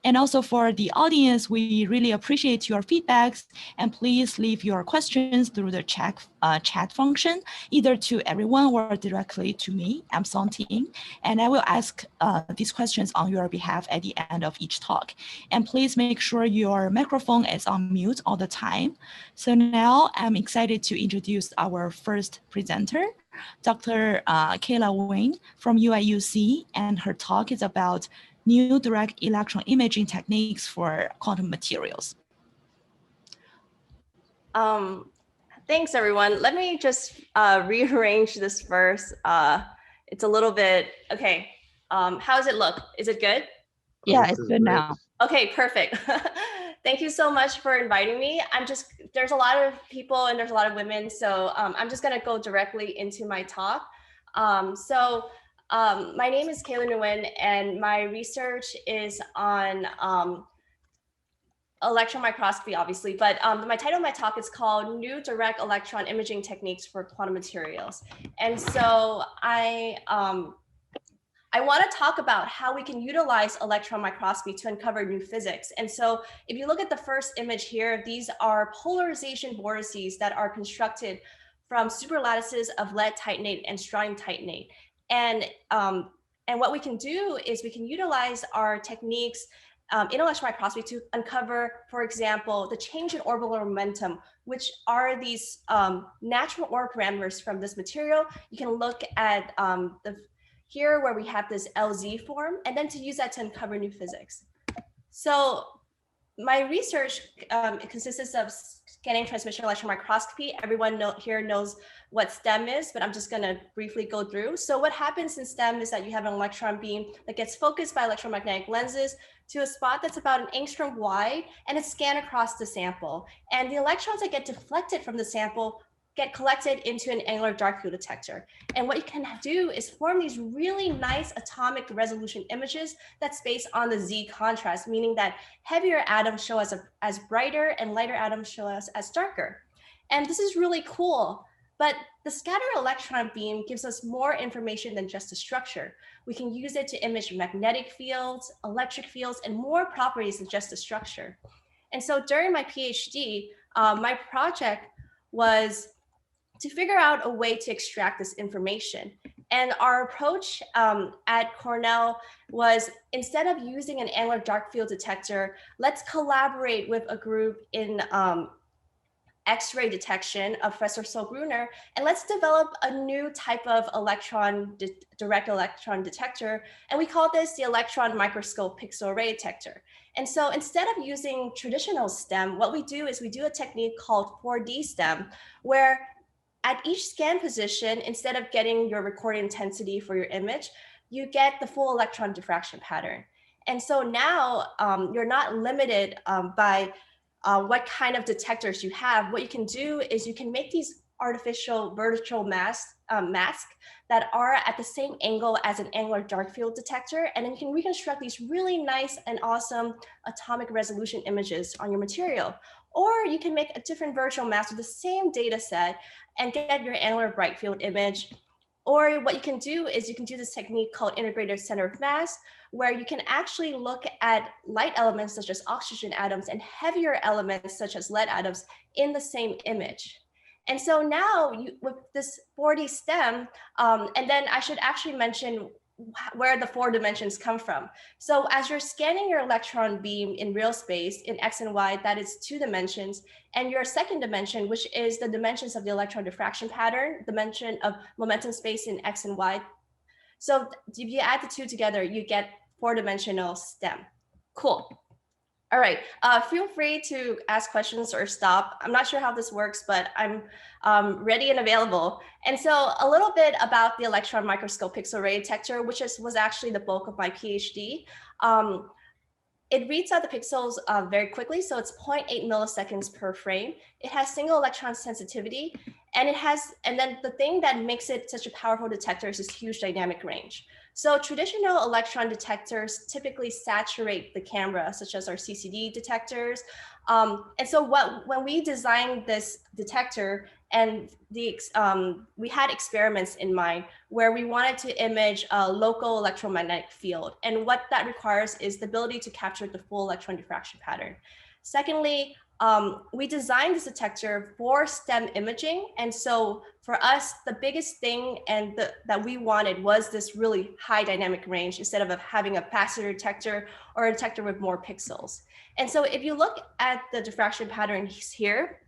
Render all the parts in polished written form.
And also for the audience, we really appreciate your feedbacks, and please leave your questions through the chat function, either to everyone or directly to me, I'm Ting, and I will ask these questions on your behalf at the end of each talk. And please make sure your microphone is on mute all the time. So now I'm excited to introduce our first presenter, Dr. Kayla Nguyen from UIUC, and her talk is about new direct electron imaging techniques for quantum materials. Thanks, everyone. Let me just rearrange this first. It's a little bit, okay. How does it look? Is it good? Yeah, it's good now. Okay, perfect. Thank you so much for inviting me. There's a lot of people and there's a lot of women, so I'm just gonna go directly into my talk. My name is Kayla Nguyen, and my research is on electron microscopy, obviously, but my title of my talk is called New Direct Electron Imaging Techniques for Quantum Materials. And so I want to talk about how we can utilize electron microscopy to uncover new physics. And so if you look at the first image here, these are polarization vortices that are constructed from superlattices of lead titanate and strontium titanate. And what we can do is we can utilize our techniques in electron microscopy to uncover, for example, the change in orbital momentum, which are these natural order parameters from this material. You can look at here where we have this LZ form, and then to use that to uncover new physics. So my research consists of scanning transmission electron microscopy. Everyone here knows what STEM is, but I'm just gonna briefly go through. So what happens in STEM is that you have an electron beam that gets focused by electromagnetic lenses to a spot that's about an angstrom wide, and it's scanned across the sample. And the electrons that get deflected from the sample get collected into an angular dark field detector. And what you can do is form these really nice atomic resolution images that's based on the Z contrast, meaning that heavier atoms show us as brighter and lighter atoms show us as darker. And this is really cool, but the scatter electron beam gives us more information than just the structure. We can use it to image magnetic fields, electric fields, and more properties than just the structure. And so during my PhD, my project was to figure out a way to extract this information. And our approach at Cornell was, instead of using an angular dark field detector, let's collaborate with a group in X-ray detection of Professor Solgruner, and let's develop a new type of direct electron detector. And we call this the electron microscope pixel array detector. And so instead of using traditional STEM, what we do is we do a technique called 4D STEM, where at each scan position, instead of getting your recording intensity for your image, you get the full electron diffraction pattern. And so now you're not limited by what kind of detectors you have. What you can do is you can make these artificial virtual masks that are at the same angle as an angular dark field detector. And then you can reconstruct these really nice and awesome atomic resolution images on your material. Or you can make a different virtual mask with the same data set and get your angular bright field image. Or what you can do is you can do this technique called integrated center of mass, where you can actually look at light elements such as oxygen atoms and heavier elements such as lead atoms in the same image. And so now with this 4D STEM, and then I should actually mention where the 4 dimensions come from. So as you're scanning your electron beam in real space in X and Y, that is 2 dimensions, and your second dimension, which is the dimensions of the electron diffraction pattern, dimension of momentum space in X and Y. So if you add the 2 together, you get 4-dimensional STEM. Cool. All right, feel free to ask questions or stop. I'm not sure how this works, but I'm ready and available. And so a little bit about the electron microscope pixel array detector, which was actually the bulk of my PhD. It reads out the pixels very quickly, so it's 0.8 milliseconds per frame. It has single electron sensitivity, and then the thing that makes it such a powerful detector is this huge dynamic range. So traditional electron detectors typically saturate the camera, such as our CCD detectors. And so when we designed this detector, and we had experiments in mind where we wanted to image a local electromagnetic field. And what that requires is the ability to capture the full electron diffraction pattern. Secondly, we designed this detector for STEM imaging. And so for us, the biggest thing that we wanted was this really high dynamic range instead of having a faster detector or a detector with more pixels. And so if you look at the diffraction patterns here,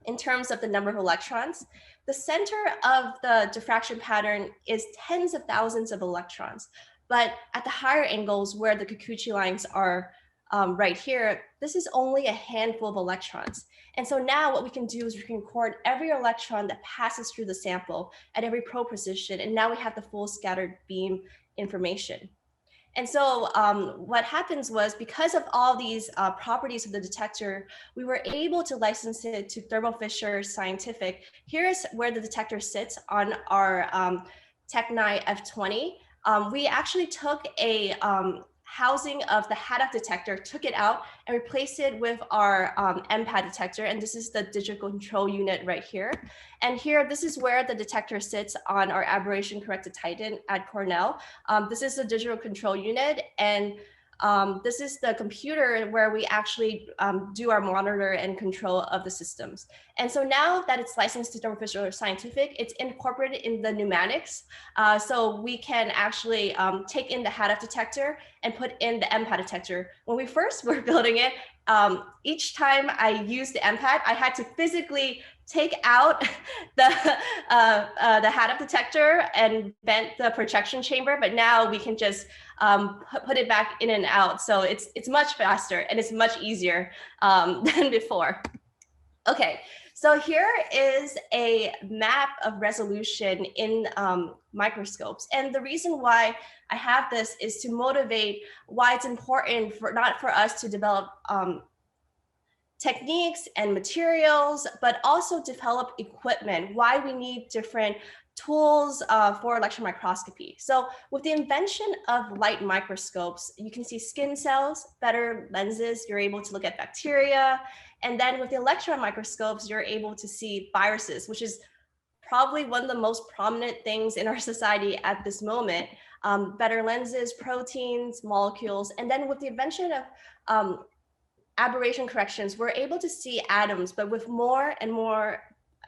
in terms of the number of electrons, the center of the diffraction pattern is tens of thousands of electrons. But at the higher angles where the Kikuchi lines are right here, this is only a handful of electrons. And so now what we can do is we can record every electron that passes through the sample at every probe position. And now we have the full scattered beam information. And so what happens was, because of all these properties of the detector, we were able to license it to Thermo Fisher Scientific. Here's where the detector sits on our Tech9 F20. We actually took a housing of the HADF detector, took it out and replaced it with our EMPAD detector. And this is the digital control unit right here. And here, this is where the detector sits on our aberration corrected Titan at Cornell. This is the digital control unit. And this is the computer where we actually do our monitor and control of the systems. And so now that it's licensed to Thermo Fisher Scientific, it's incorporated in the pneumatics. So we can actually take in the HADF detector and put in the EMPAD detector. When we first were building it, each time I used the EMPAD, I had to physically take out the HADF detector and vent the projection chamber, but now we can just put it back in and out. So it's much faster and it's much easier than before. Okay, so here is a map of resolution in microscopes. And the reason why I have this is to motivate why it's important not for us to develop techniques and materials, but also develop equipment, why we need different tools for electron microscopy. So with the invention of light microscopes, you can see skin cells, better lenses, you're able to look at bacteria. And then with the electron microscopes, you're able to see viruses, which is probably one of the most prominent things in our society at this moment. Better lenses, proteins, molecules. And then with the invention of aberration corrections, we're able to see atoms, but with more and more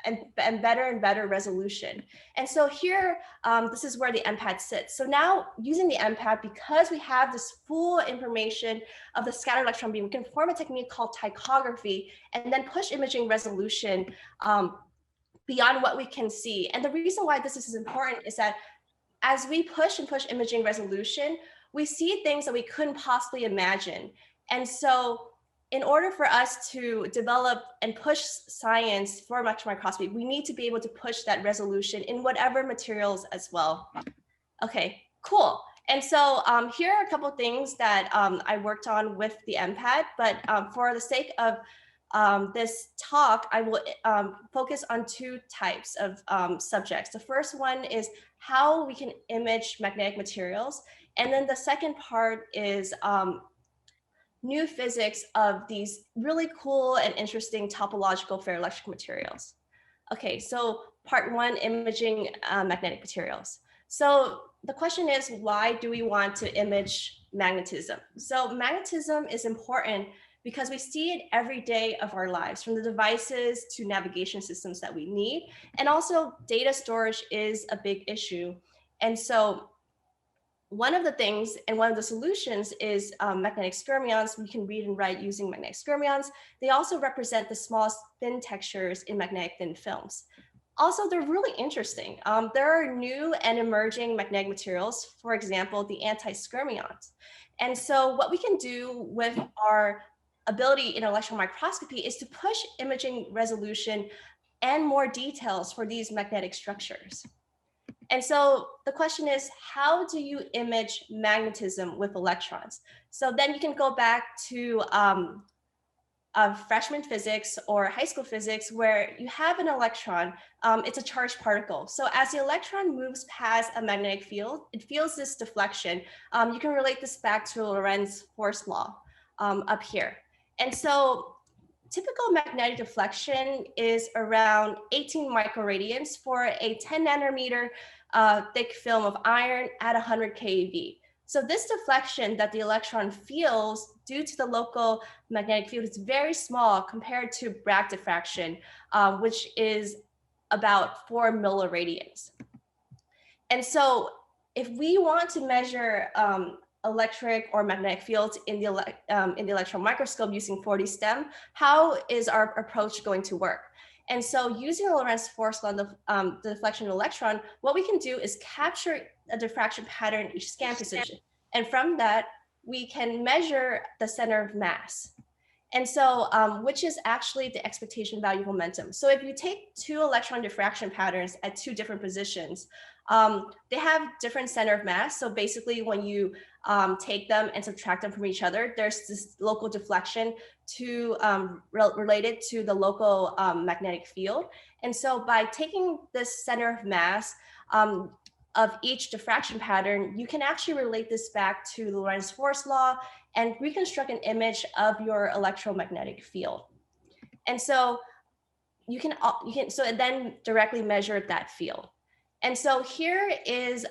and better resolution. And so here, this is where the EMPAD sits. So now using the EMPAD, because we have this full information of the scattered electron beam, we can form a technique called tychography and then push imaging resolution beyond what we can see. And the reason why this is important is that as we push imaging resolution, we see things that we couldn't possibly imagine. And so in order for us to develop and push science for electron microscopy, we need to be able to push that resolution in whatever materials as well. Okay, cool. And so here are a couple of things that I worked on with the EMPAD, but for the sake of this talk, I will focus on two types of subjects. The first one is how we can image magnetic materials. And then the second part is new physics of these really cool and interesting topological ferroelectric materials. Okay, so part one, imaging magnetic materials. So the question is, why do we want to image magnetism? So magnetism is important because we see it every day of our lives, from the devices to navigation systems that we need. And also data storage is a big issue. And so one of the things and one of the solutions is magnetic skyrmions. We can read and write using magnetic skyrmions. They also represent the smallest thin textures in magnetic thin films. Also, they're really interesting. There are new and emerging magnetic materials, for example, the anti-skyrmions. And so what we can do with our ability in electron microscopy is to push imaging resolution and more details for these magnetic structures. And so the question is, how do you image magnetism with electrons? So then you can go back to freshman physics or high school physics where you have an electron, it's a charged particle. So as the electron moves past a magnetic field, it feels this deflection. You can relate this back to Lorentz force law up here. And so typical magnetic deflection is around 18 microradians for a 10 nanometer thick film of iron at 100 keV. So this deflection that the electron feels due to the local magnetic field is very small compared to Bragg diffraction, which is about 4 milliradians. And so if we want to measure electric or magnetic fields in the electron microscope using Vortices, how is our approach going to work? And so using the Lorentz force law, the deflection of the electron, what we can do is capture a diffraction pattern in each scan position. And from that, we can measure the center of mass. And so, which is actually the expectation value of momentum. So if you take 2 electron diffraction patterns at 2 different positions, they have different center of mass. So basically when you take them and subtract them from each other, there's this local deflection to related to the local magnetic field. And so by taking this center of mass of each diffraction pattern, you can actually relate this back to the Lorentz force law and reconstruct an image of your electromagnetic field. And so you can so then directly measure that field. And so here is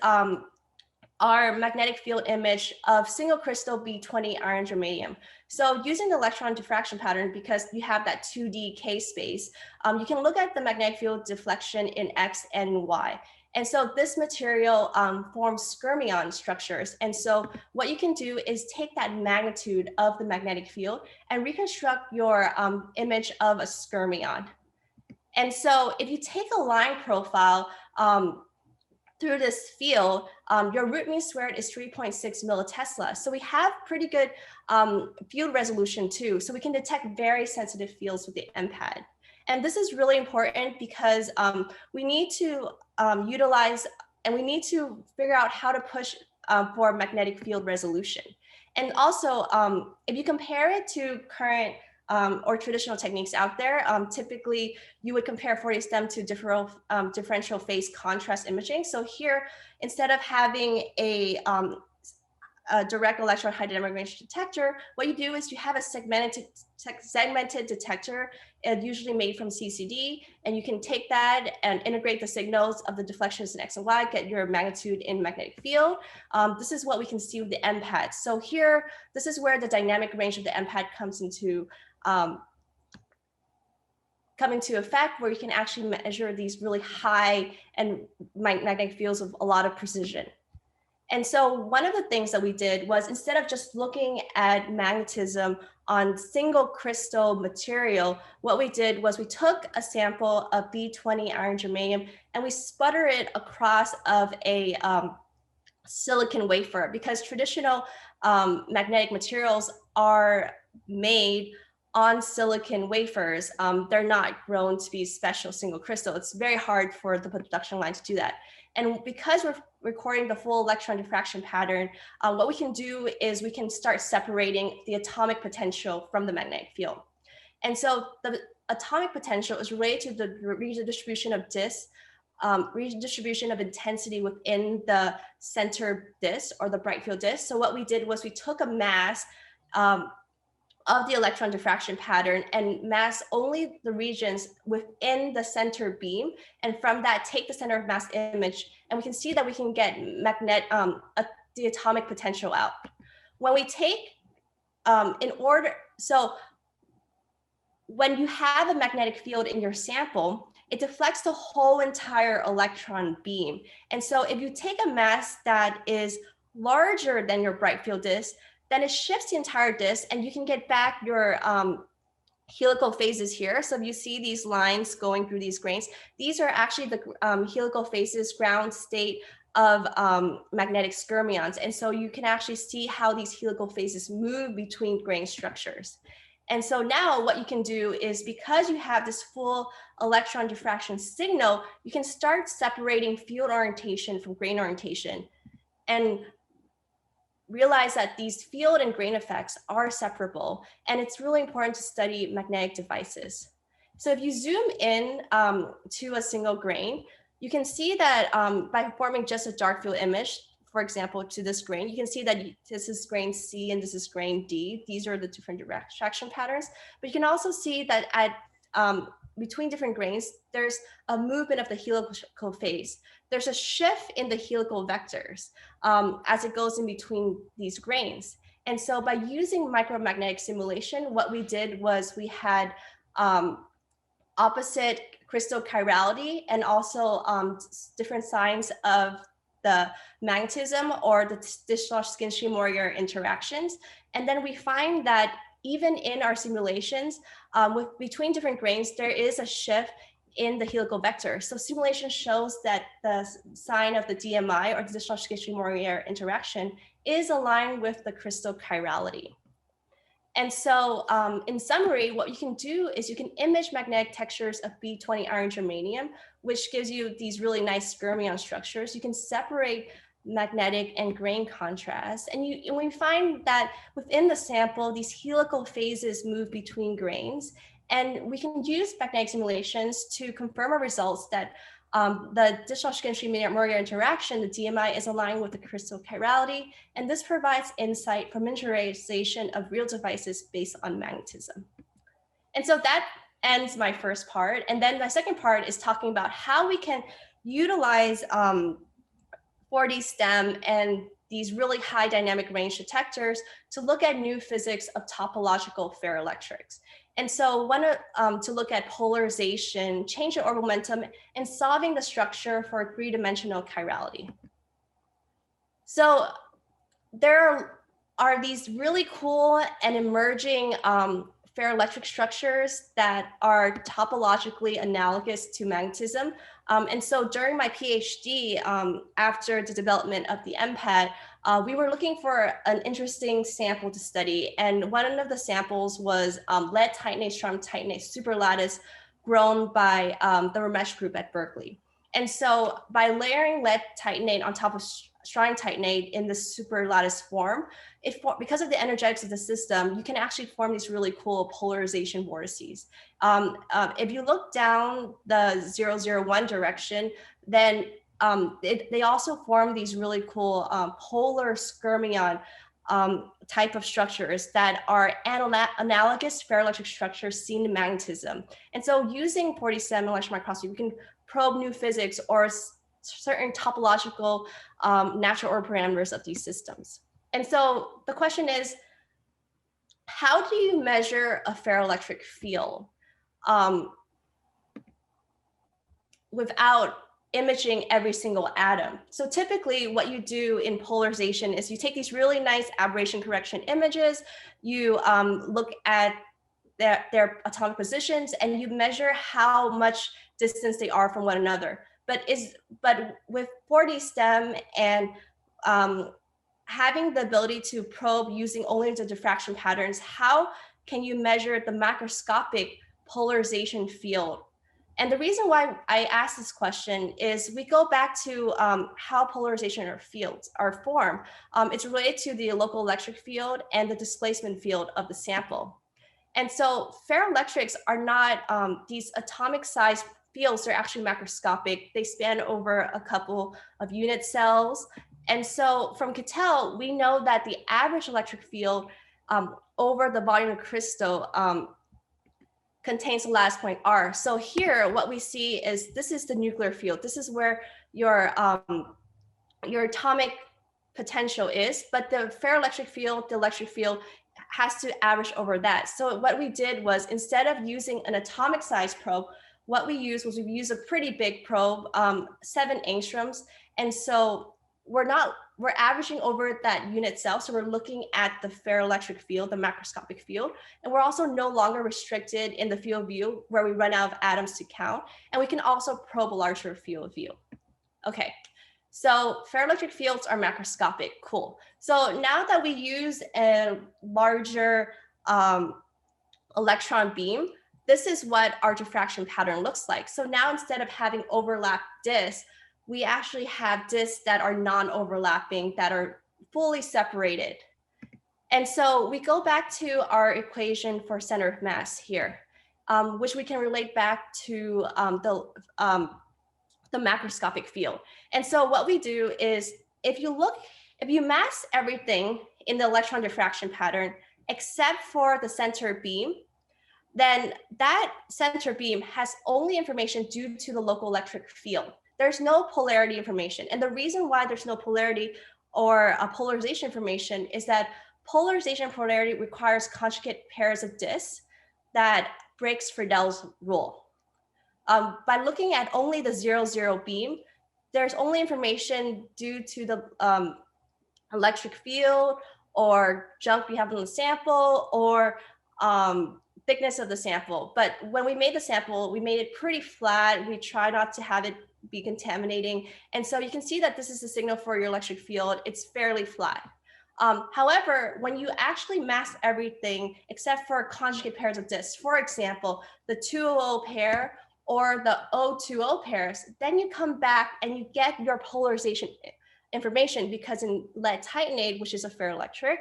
our magnetic field image of single crystal B20 iron germanium. So using the electron diffraction pattern, because you have that 2D K space, you can look at the magnetic field deflection in X and Y. And so this material forms skyrmion structures. And so what you can do is take that magnitude of the magnetic field and reconstruct your image of a skyrmion. And so if you take a line profile through this field, your root mean squared is 3.6 millitesla. So we have pretty good field resolution too. So we can detect very sensitive fields with the EMPAD. And this is really important because we need to utilize and we need to figure out how to push for magnetic field resolution. And also, if you compare it to current or traditional techniques out there, typically you would compare Vortices to differential phase contrast imaging. So here, instead of having a direct electron high dynamic range detector, what you do is you have a segmented detector, usually made from CCD, and you can take that and integrate the signals of the deflections in X and Y, get your magnitude in magnetic field. This is what we can see with the EMPAD. So here, this is where the dynamic range of the EMPAD comes into effect, where you can actually measure these really high and magnetic fields with a lot of precision. And so one of the things that we did was, instead of just looking at magnetism on single crystal material, what we did was we took a sample of B20 iron germanium and we sputter it across of a silicon wafer, because traditional magnetic materials are made on silicon wafers. They're not grown to be special single crystal. It's very hard for the production line to do that. And because we're recording the full electron diffraction pattern, what we can do is we can start separating the atomic potential from the magnetic field. And so the atomic potential is related to the redistribution of disk, redistribution of intensity within the center disk or the bright field disk. So what we did was we took a mass of the electron diffraction pattern and mass only the regions within the center beam. And from that, take the center of mass image. And we can see that we can get the atomic potential out. When we take, so when you have a magnetic field in your sample, it deflects the whole entire electron beam. And so if you take a mass that is larger than your bright field disk, then it shifts the entire disk and you can get back your helical phases here. So if you see these lines going through these grains, these are actually the helical phases, ground state of magnetic skyrmions. And so you can actually see how these helical phases move between grain structures. And so now what you can do is, because you have this full electron diffraction signal, you can start separating field orientation from grain orientation. And realized that these field and grain effects are separable, and it's really important to study magnetic devices. So if you zoom in to a single grain, you can see that by forming just a dark field image, for example, to this grain, you can see that this is grain C and this is grain D. These are the different diffraction patterns. But you can also see that at between different grains, there's a movement of the helical phase. There's a shift in the helical vectors as it goes in between these grains. And so by using micromagnetic simulation, what we did was we had opposite crystal chirality and also different signs of the magnetism or the discharge skin stream warrior interactions. And then we find that even in our simulations, between different grains, there is a shift in the helical vector. So simulation shows that the sign of the DMI or the discharge skin stream warrior interaction is aligned with the crystal chirality. And so in summary, what you can do is you can image magnetic textures of B20 iron germanium, which gives you these really nice fermion structures. You can separate magnetic and grain contrast. And we find that within the sample, these helical phases move between grains. And we can use magnetic simulations to confirm our results that the discharge skin stream warrior interaction, the DMI, is aligned with the crystal chirality, and this provides insight for miniaturization of real devices based on magnetism. And so that ends my first part. And then my second part is talking about how we can utilize 4D STEM and these really high dynamic range detectors to look at new physics of topological ferroelectrics. And so one to look at polarization, change in orbital momentum, and solving the structure for three-dimensional chirality. So there are these really cool and emerging ferroelectric structures that are topologically analogous to magnetism. And so during my PhD, after the development of the EMPAD, we were looking for an interesting sample to study. And one of the samples was lead titanate, strontium titanate superlattice grown by the Ramesh group at Berkeley. And so by layering lead titanate on top of strontium titanate in the superlattice form, because of the energetics of the system, you can actually form these really cool polarization vortices. If you look down the 001 direction, then they also form these really cool polar skyrmion type of structures that are analogous ferroelectric structures seen in magnetism. And so using 4D STEM electron microscopy, we can probe new physics or certain topological natural order parameters of these systems. And so the question is, how do you measure a ferroelectric field without imaging every single atom? So typically what you do in polarization is you take these really nice aberration correction images, you look at their atomic positions, and you measure how much distance they are from one another. But with 4D STEM and having the ability to probe using only the diffraction patterns, how can you measure the macroscopic polarization field? And the reason why I asked this question is we go back to how polarization or fields are formed. It's related to the local electric field and the displacement field of the sample. And so ferroelectrics are not these atomic size fields, they're actually macroscopic. They span over a couple of unit cells. And so from Cattell, we know that the average electric field over the volume of crystal contains the lattice point R. So here, what we see is this is the nuclear field. This is where your atomic potential is, but the ferroelectric field, the electric field has to average over that. So what we did was, instead of using an atomic size probe, what we used was we used a pretty big probe, 7 angstroms. And so we're averaging over that unit cell. So we're looking at the ferroelectric field, the macroscopic field. And we're also no longer restricted in the field of view where we run out of atoms to count. And we can also probe a larger field of view. Okay, so ferroelectric fields are macroscopic, cool. So now that we use a larger electron beam, this is what our diffraction pattern looks like. So now instead of having overlapped disks, we actually have disks that are non-overlapping, that are fully separated. And so we go back to our equation for center of mass here, which we can relate back to the macroscopic field. And so what we do is, if you mass everything in the electron diffraction pattern, except for the center beam, then that center beam has only information due to the local electric field. There's no polarity information. And the reason why there's no polarity or a polarization information is that polarization polarity requires conjugate pairs of disks that breaks Friedel's rule. By looking at only the 0, beam, there's only information due to the electric field or junk we have in the sample or thickness of the sample. But when we made the sample, we made it pretty flat. We try not to have it be contaminating. And so you can see that this is the signal for your electric field. It's fairly flat. However, when you actually mask everything except for conjugate pairs of disks, for example, the 200 pair or the 020 pairs, then you come back and you get your polarization information, because in lead titanate, which is a ferroelectric,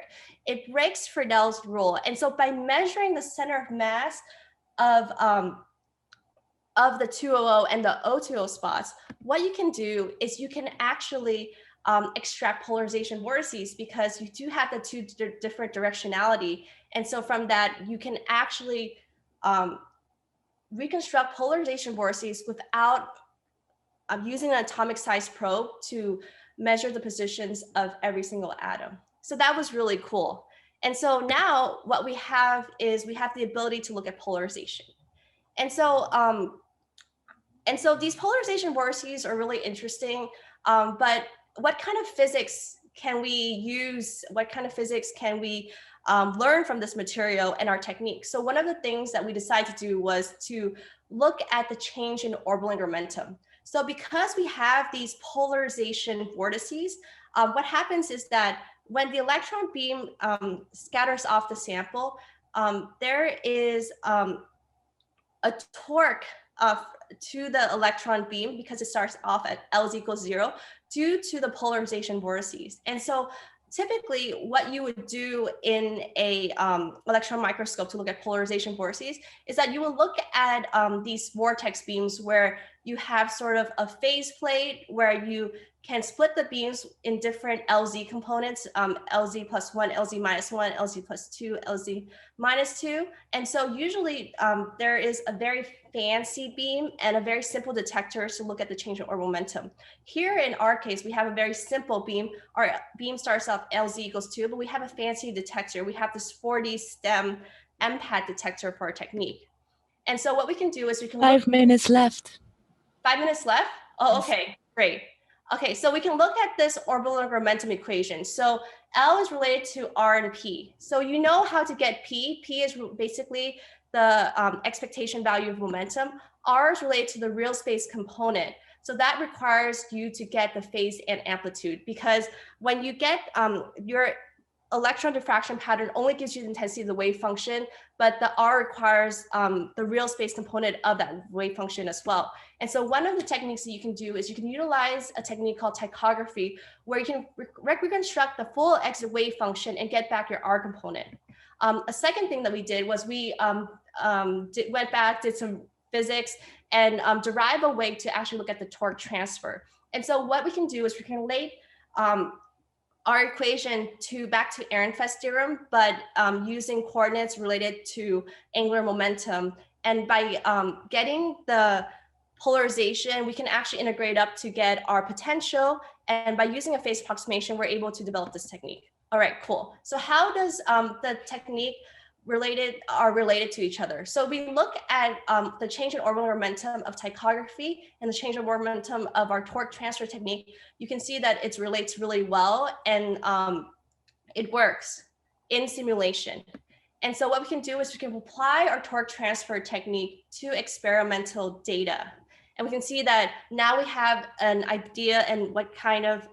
it breaks Friedel's rule. And so by measuring the center of mass of the 200 and the 020 spots, what you can do is you can actually extract polarization vortices, because you do have the two different directionality. And so from that, you can actually reconstruct polarization vortices without using an atomic size probe to measure the positions of every single atom. So that was really cool. And so now what we have is we have the ability to look at polarization. And so these polarization vortices are really interesting, but what kind of physics can we use? What kind of physics can we learn from this material and our technique? So one of the things that we decided to do was to look at the change in orbital momentum. So because we have these polarization vortices, what happens is that when the electron beam scatters off the sample, there is a torque to the electron beam, because it starts off at L is equals 0 due to the polarization vortices. And so typically what you would do in a electron microscope to look at polarization vortices is that you will look at these vortex beams where you have sort of a phase plate where you can split the beams in different LZ components, LZ plus 1, LZ minus 1, LZ plus 2, LZ minus 2. And so usually there is a very fancy beam and a very simple detector to look at the change in orbital momentum. Here in our case, we have a very simple beam. Our beam starts off LZ equals 2, but we have a fancy detector. We have this 4D STEM EMPAD detector for our technique. And so what we can do is we can 5 minutes left. 5 minutes left? Oh, Yes. okay, great. Okay, so we can look at this orbital momentum equation. So L is related to R and P. So you know how to get P. P is basically the expectation value of momentum. R is related to the real space component. So that requires you to get the phase and amplitude, because when you get your electron diffraction pattern only gives you the intensity of the wave function, but the R requires the real space component of that wave function as well. And so one of the techniques that you can do is you can utilize a technique called tychography, where you can reconstruct the full exit wave function and get back your R component. A second thing that we did was we went back, did some physics, and derive a way to actually look at the torque transfer. And so what we can do is we can relate our equation back to Ehrenfest's theorem, but using coordinates related to angular momentum. And by getting the polarization, we can actually integrate up to get our potential. And by using a phase approximation, we're able to develop this technique. All right, cool. So how does the technique are related to each other? So we look at the change in orbital momentum of tychography and the change in orbital momentum of our torque transfer technique. You can see that it relates really well, and it works in simulation. And so what we can do is we can apply our torque transfer technique to experimental data. And we can see that now we have an idea and what kind of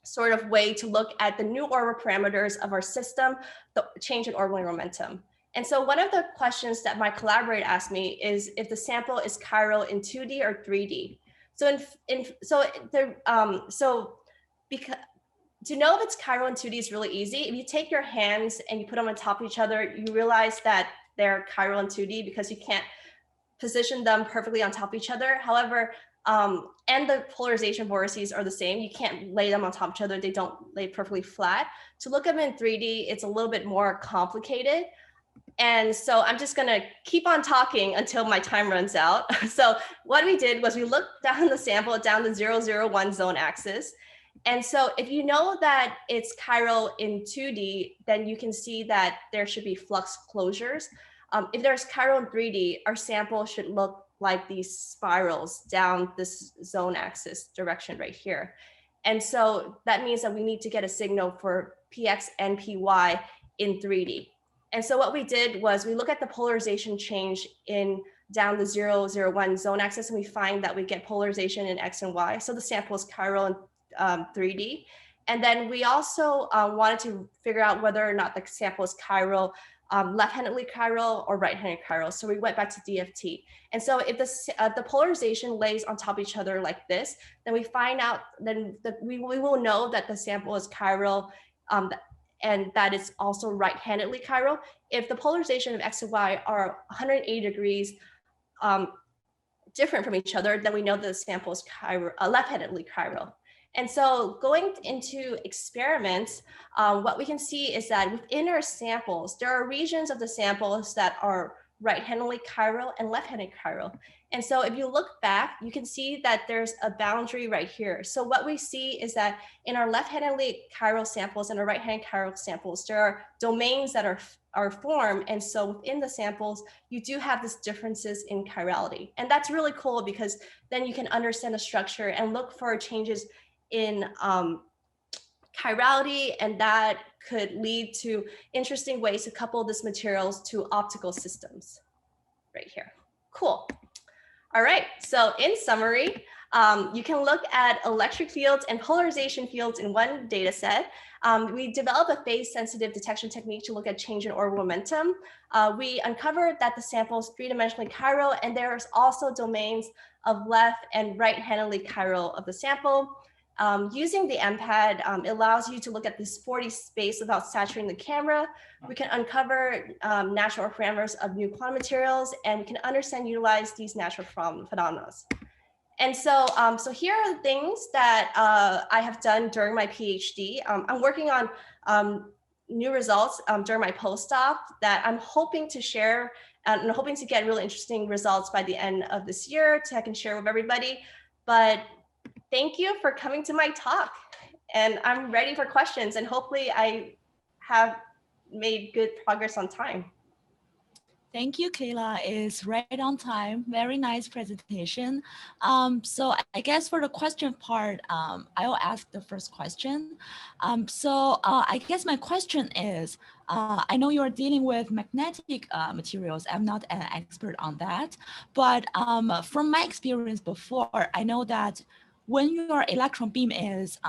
sort of way to look at the new orbital parameters of our system, the change in orbital momentum. And so one of the questions that my collaborator asked me is if the sample is chiral in 2D or 3D. So to know if it's chiral in 2D is really easy. If you take your hands and you put them on top of each other, you realize that they're chiral in 2D because you can't position them perfectly on top of each other. However, and the polarization vortices are the same. You can't lay them on top of each other. They don't lay perfectly flat. To look at them in 3D, it's a little bit more complicated. And so I'm just gonna keep on talking until my time runs out. So what we did was we looked down the sample, down the 001 zone axis. And so if you know that it's chiral in 2D, then you can see that there should be flux closures. If there's chiral in 3D, our sample should look like these spirals down this zone axis direction right here. And so that means that we need to get a signal for PX and PY in 3D. And so what we did was we look at the polarization change in down the 001 zone axis, and we find that we get polarization in X and Y. So the sample is chiral in 3D. And then we also wanted to figure out whether or not the sample is chiral, left-handedly chiral or right-handed chiral. So we went back to DFT. And so if the polarization lays on top of each other like this, then we find out, then we will know that the sample is chiral, and that it's also right-handedly chiral. If the polarization of X and Y are 180 degrees different from each other, then we know that the sample is left-handedly chiral. And so going into experiments, what we can see is that within our samples, there are regions of the samples that are right-handedly chiral and left-handed chiral. And so if you look back, you can see that there's a boundary right here. So what we see is that in our left-handedly chiral samples and our right-handed chiral samples, there are domains that are formed. And so within the samples, you do have these differences in chirality. And that's really cool because then you can understand the structure and look for changes in chirality, and that could lead to interesting ways to couple these materials to optical systems right here. Cool. All right, so in summary, you can look at electric fields and polarization fields in one data set. We developed a phase-sensitive detection technique to look at change in orbital momentum. We uncovered that the sample is three-dimensionally chiral, and there's also domains of left and right-handedly chiral of the sample. Using the EMPAD, it allows you to look at this 4D space without saturating the camera. We can uncover natural parameters of new quantum materials, and we can understand and utilize these natural phenomena. And so, so here are the things that I have done during my PhD. I'm working on new results during my postdoc that I'm hoping to share, and hoping to get really interesting results by the end of this year I can share with everybody. But thank you for coming to my talk, and I'm ready for questions, and hopefully I have made good progress on time. Thank you, Kayla. It's right on time. Very nice presentation. So I guess for the question part, I will ask the first question. I guess my question is, I know you're dealing with magnetic materials. I'm not an expert on that, but from my experience before, I know that when your electron beam is,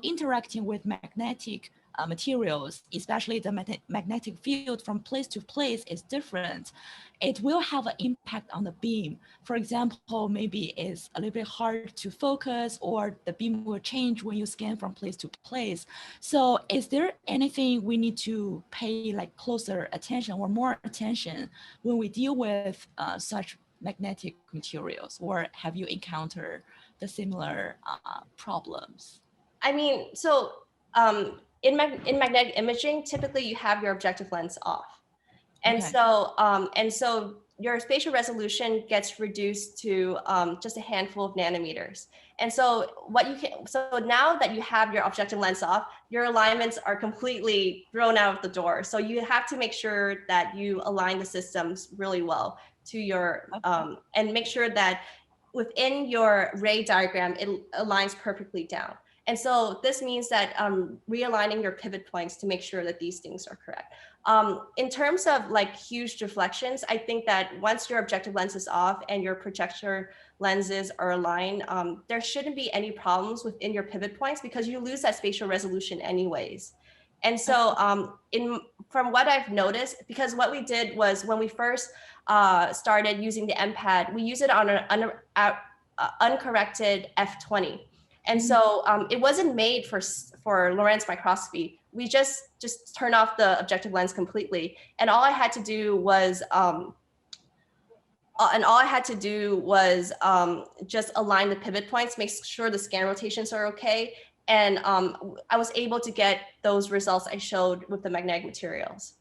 interacting with magnetic materials, especially the magnetic field from place to place is different, it will have an impact on the beam. For example, maybe it's a little bit hard to focus, or the beam will change when you scan from place to place. So is there anything we need to pay like closer attention or more attention when we deal with such magnetic materials, or have you encountered the similar problems? I mean, so in magnetic imaging, typically you have your objective lens off. And okay. So your spatial resolution gets reduced to just a handful of nanometers. And so so now that you have your objective lens off, your alignments are completely thrown out of the door. So you have to make sure that you align the systems really well to your, and make sure that within your ray diagram, it aligns perfectly down. And so this means that realigning your pivot points to make sure that these things are correct. In terms of like huge reflections, I think that once your objective lens is off and your projector lenses are aligned, there shouldn't be any problems within your pivot points because you lose that spatial resolution anyways. And so from what I've noticed, because what we did was when we first started using the EMPAD, we use it on an uncorrected F20. And so it wasn't made for Lorentz microscopy. We just turn off the objective lens completely. And all I had to do was just align the pivot points, make sure the scan rotations are okay. And I was able to get those results I showed with the magnetic materials.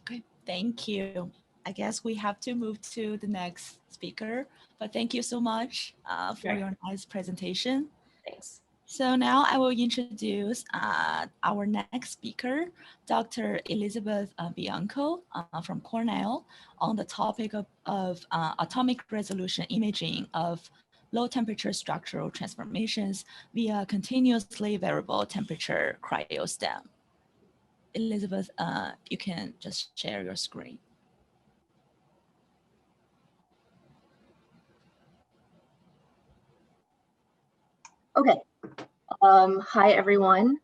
Okay, thank you. I guess we have to move to the next speaker, but thank you so much for your nice presentation. Thanks. So now I will introduce our next speaker, Dr. Elisabeth Bianco from Cornell, on the topic of atomic resolution imaging of low temperature structural transformations via continuously variable temperature cryo-STEM. Elisabeth, you can just share your screen. Okay. Hi, everyone.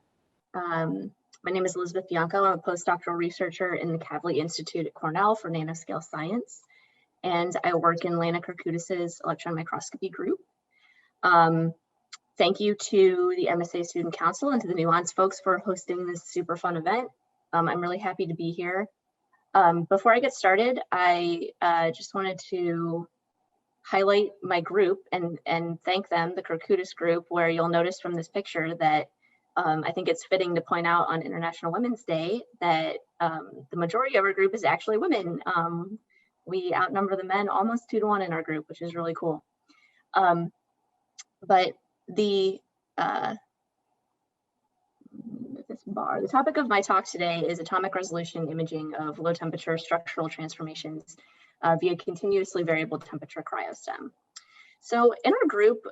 My name is Elisabeth Bianco. I'm a postdoctoral researcher in the Kavli Institute at Cornell for nanoscale science, and I work in Lana Kirkudis's electron microscopy group. Thank you to the MSA Student Council and to the Nuance folks for hosting this super fun event. I'm really happy to be here. Before I get started, I just wanted to highlight my group and thank them, the Kirkudis group, where you'll notice from this picture that I think it's fitting to point out on International Women's Day that the majority of our group is actually women. We outnumber the men almost 2 to 1 in our group, which is really cool. But the topic of my talk today is atomic resolution imaging of low temperature structural transformations via continuously variable temperature cryo-STEM. So in our group,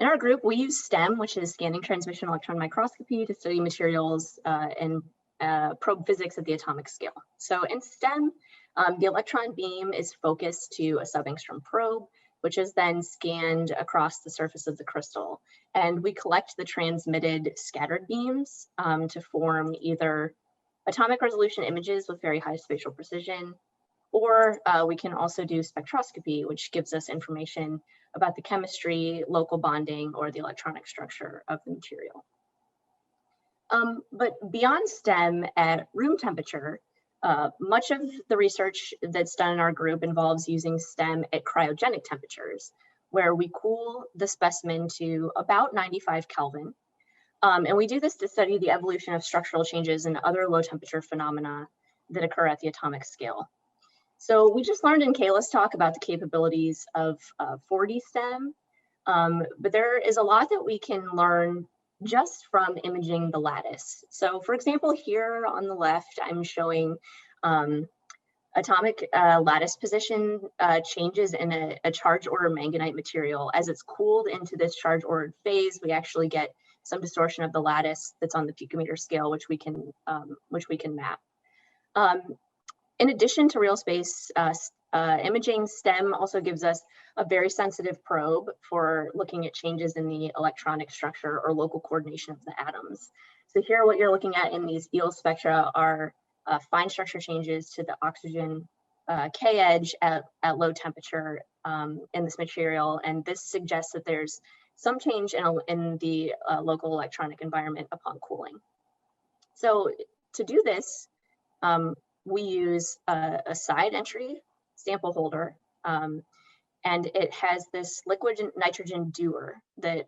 In our group, we use STEM, which is scanning transmission electron microscopy, to study materials and probe physics at the atomic scale. So in STEM, the electron beam is focused to a subangstrom probe, which is then scanned across the surface of the crystal. And we collect the transmitted scattered beams to form either atomic resolution images with very high spatial precision, or we can also do spectroscopy, which gives us information about the chemistry, local bonding, or the electronic structure of the material. But beyond STEM at room temperature, much of the research that's done in our group involves using STEM at cryogenic temperatures, where we cool the specimen to about 95 Kelvin. And we do this to study the evolution of structural changes and other low temperature phenomena that occur at the atomic scale. So we just learned in Kayla's talk about the capabilities of 4D STEM, but there is a lot that we can learn just from imaging the lattice. So for example, here on the left, I'm showing atomic lattice position changes in a charge order manganite material. As it's cooled into this charge ordered phase, we actually get some distortion of the lattice that's on the picometer scale, which we can map. In addition to real space imaging, STEM also gives us a very sensitive probe for looking at changes in the electronic structure or local coordination of the atoms. So here what you're looking at in these EEL spectra are fine structure changes to the oxygen K edge at low temperature in this material. And this suggests that there's some change in the local electronic environment upon cooling. So to do this, we use a side entry sample holder, and it has this liquid nitrogen dewar that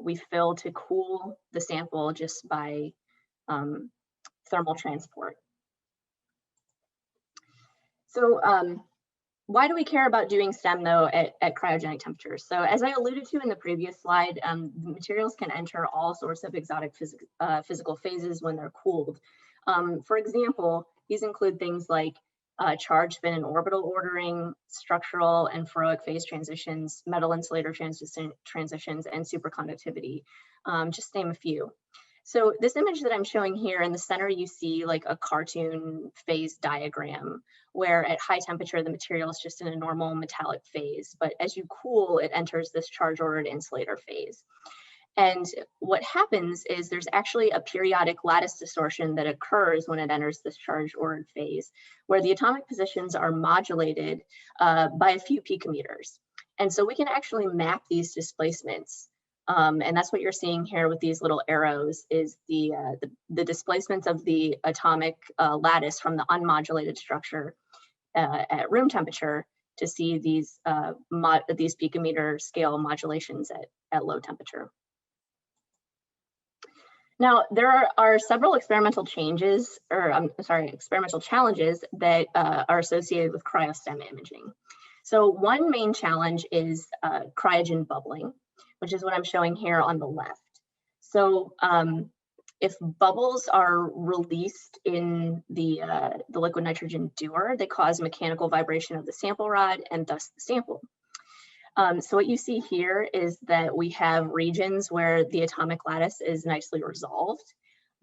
we fill to cool the sample just by thermal transport. So why do we care about doing STEM though at cryogenic temperatures? So as I alluded to in the previous slide, the materials can enter all sorts of exotic physical phases when they're cooled. For example, these include things like charge, spin, and orbital ordering, structural and ferroic phase transitions, metal insulator transitions, and superconductivity, just to name a few. So this image that I'm showing here in the center, you see like a cartoon phase diagram, where at high temperature, the material is just in a normal metallic phase, but as you cool, it enters this charge ordered insulator phase. And what happens is there's actually a periodic lattice distortion that occurs when it enters this charge ordered phase, where the atomic positions are modulated by a few picometers. And so we can actually map these displacements. And that's what you're seeing here with these little arrows is the displacements of the atomic lattice from the unmodulated structure at room temperature to see these picometer scale modulations at low temperature. Now, there are several experimental changes, or experimental challenges that are associated with cryo-STEM imaging. So one main challenge is cryogen bubbling, which is what I'm showing here on the left. So if bubbles are released in the liquid nitrogen dewar, they cause mechanical vibration of the sample rod and thus the sample. So what you see here is that we have regions where the atomic lattice is nicely resolved,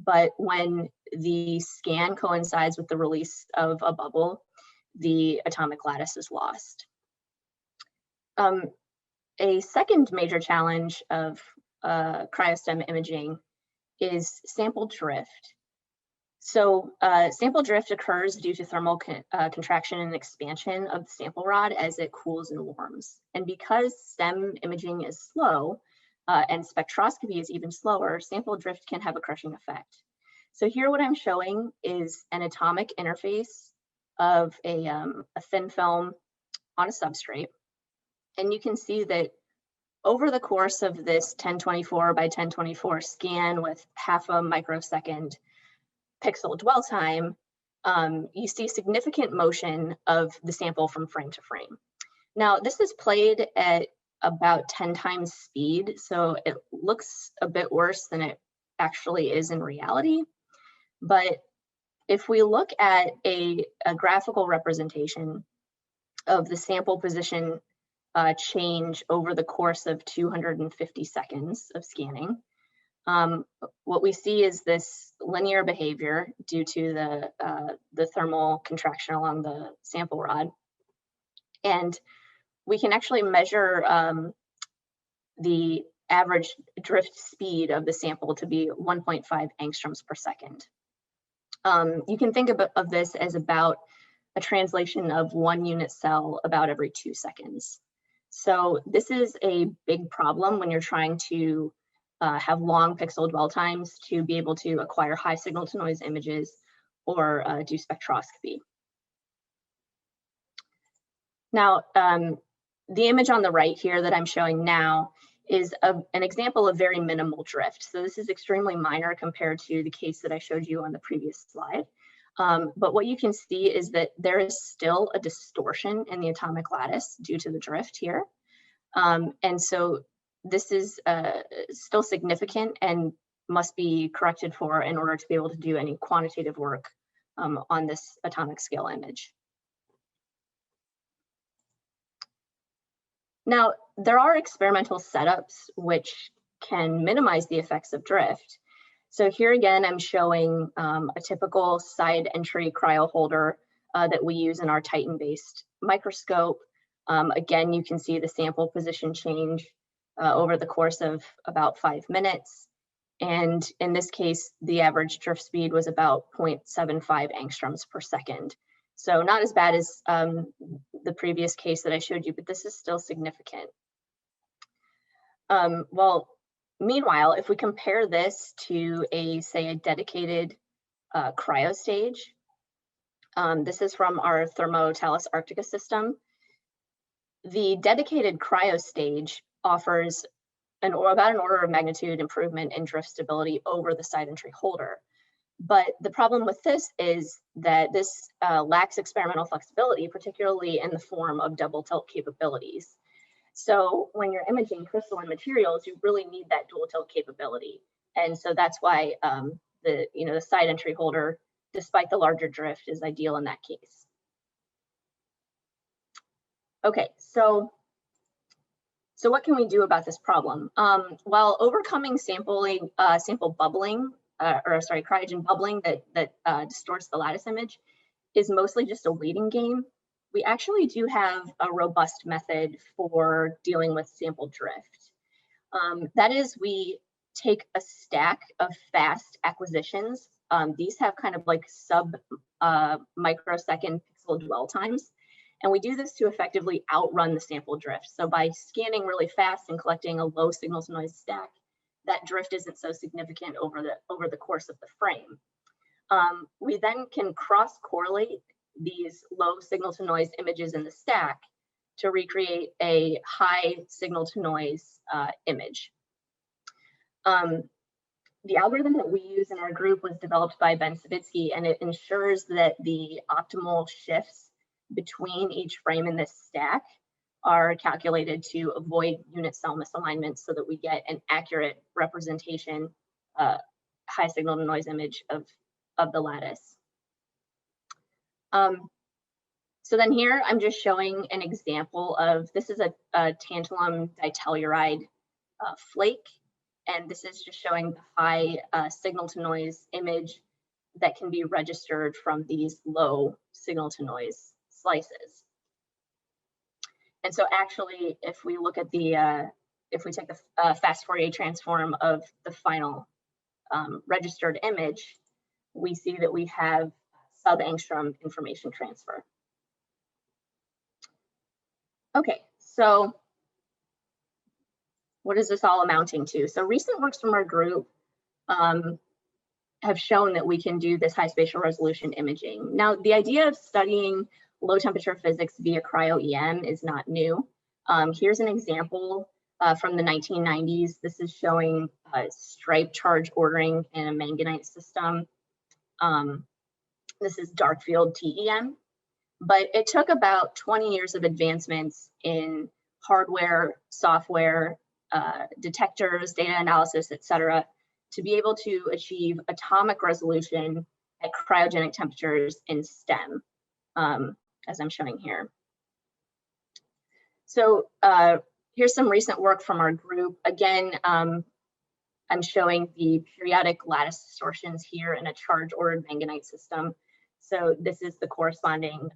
but when the scan coincides with the release of a bubble, the atomic lattice is lost. A second major challenge of cryo-STEM imaging is sample drift. So sample drift occurs due to thermal contraction and expansion of the sample rod as it cools and warms. And because STEM imaging is slow and spectroscopy is even slower, sample drift can have a crushing effect. So here what I'm showing is an atomic interface of a thin film on a substrate. And you can see that over the course of this 1024 by 1024 scan with half a microsecond pixel dwell time, you see significant motion of the sample from frame to frame. Now, this is played at about 10 times speed, so it looks a bit worse than it actually is in reality. But if we look at a graphical representation of the sample position change over the course of 250 seconds of scanning, what we see is this linear behavior due to the thermal contraction along the sample rod. And we can actually measure the average drift speed of the sample to be 1.5 angstroms per second. You can think of this as about a translation of 1 unit cell about every 2 seconds. So this is a big problem when you're trying to have long pixel dwell times to be able to acquire high signal to noise images or do spectroscopy. Now, the image on the right here that I'm showing now is an example of very minimal drift. So this is extremely minor compared to the case that I showed you on the previous slide. But what you can see is that there is still a distortion in the atomic lattice due to the drift here. And so this is still significant and must be corrected for in order to be able to do any quantitative work on this atomic scale image. Now, there are experimental setups which can minimize the effects of drift. So here again, I'm showing a typical side entry cryo holder that we use in our Titan-based microscope. Again, you can see the sample position change over the course of about 5 minutes. And in this case, the average drift speed was about 0.75 angstroms per second. So not as bad as the previous case that I showed you, but this is still significant. Well, meanwhile, if we compare this to say a dedicated cryo stage, this is from our Thermo-Thales Arctica system. The dedicated cryo stage offers about an order of magnitude improvement in drift stability over the side entry holder. But the problem with this is that this lacks experimental flexibility, particularly in the form of double tilt capabilities. So when you're imaging crystalline materials, you really need that dual tilt capability. And so that's why the side entry holder, despite the larger drift, is ideal in that case. Okay, so what can we do about this problem? While overcoming cryogen bubbling that distorts the lattice image is mostly just a waiting game, we actually do have a robust method for dealing with sample drift. That is, we take a stack of fast acquisitions. These have kind of like sub microsecond pixel dwell times. And we do this to effectively outrun the sample drift. So by scanning really fast and collecting a low signal to noise stack, that drift isn't so significant over the course of the frame. We then can cross correlate these low signal to noise images in the stack to recreate a high signal to noise image. The algorithm that we use in our group was developed by Ben Savitsky, and it ensures that the optimal shifts between each frame in this stack are calculated to avoid unit cell misalignment so that we get an accurate representation, high signal to noise image of the lattice. So then here I'm just showing an example of, this is a tantalum ditelluride flake, and this is just showing the high signal to noise image that can be registered from these low signal to noise slices. And so actually, if we look at the, if we take the fast Fourier transform of the final registered image, we see that we have sub-angstrom information transfer. Okay, so what is this all amounting to? So recent works from our group have shown that we can do this high spatial resolution imaging. Now, the idea of studying low temperature physics via cryo-EM is not new. Here's an example from the 1990s. This is showing stripe charge ordering in a manganite system. This is dark field TEM, but it took about 20 years of advancements in hardware, software, detectors, data analysis, et cetera, to be able to achieve atomic resolution at cryogenic temperatures in STEM, as I'm showing here. So here's some recent work from our group. Again, I'm showing the periodic lattice distortions here in a charge-ordered manganite system. So this is the corresponding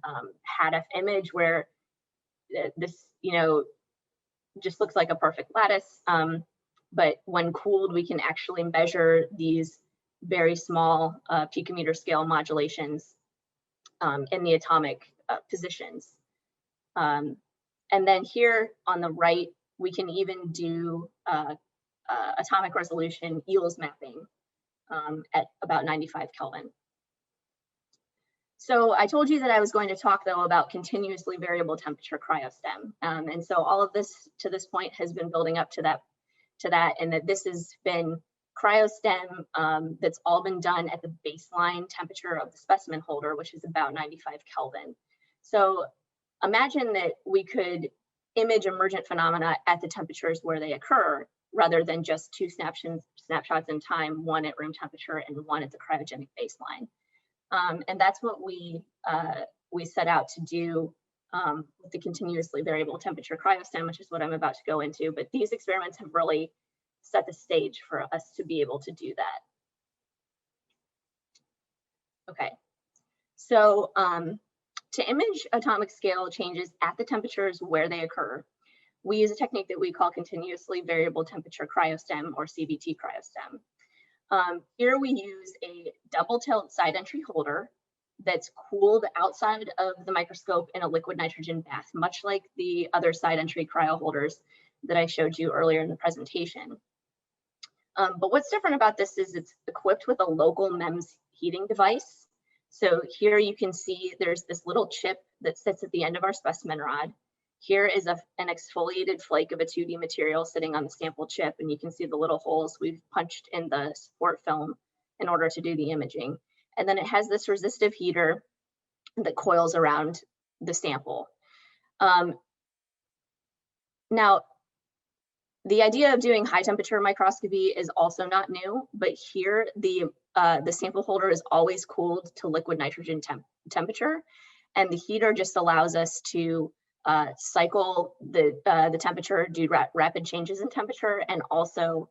HADF image where this, just looks like a perfect lattice. But when cooled, we can actually measure these very small picometer scale modulations in the atomic positions. And then here on the right, we can even do atomic resolution EELS mapping at about 95 Kelvin. So I told you that I was going to talk though about continuously variable temperature cryo-STEM. And so all of this to this point has been building up to that, and that this has been cryo-STEM that's all been done at the baseline temperature of the specimen holder, which is about 95 Kelvin. So imagine that we could image emergent phenomena at the temperatures where they occur, rather than just two snapshots in time, one at room temperature and one at the cryogenic baseline. And that's what we set out to do with the continuously variable temperature cryo-STEM, which is what I'm about to go into. But these experiments have really set the stage for us to be able to do that. Okay, so to image atomic scale changes at the temperatures where they occur, we use a technique that we call continuously variable temperature cryo-STEM, or CVT cryo-STEM. Here we use a double tilt side entry holder that's cooled outside of the microscope in a liquid nitrogen bath, much like the other side entry cryo holders that I showed you earlier in the presentation. But what's different about this is it's equipped with a local MEMS heating device. So here you can see there's this little chip that sits at the end of our specimen rod. Here is an exfoliated flake of a 2D material sitting on the sample chip, and you can see the little holes we've punched in the support film in order to do the imaging. And then it has this resistive heater that coils around the sample. Now, the idea of doing high temperature microscopy is also not new, but here the sample holder is always cooled to liquid nitrogen temperature, and the heater just allows us to cycle the temperature, do rapid changes in temperature, and also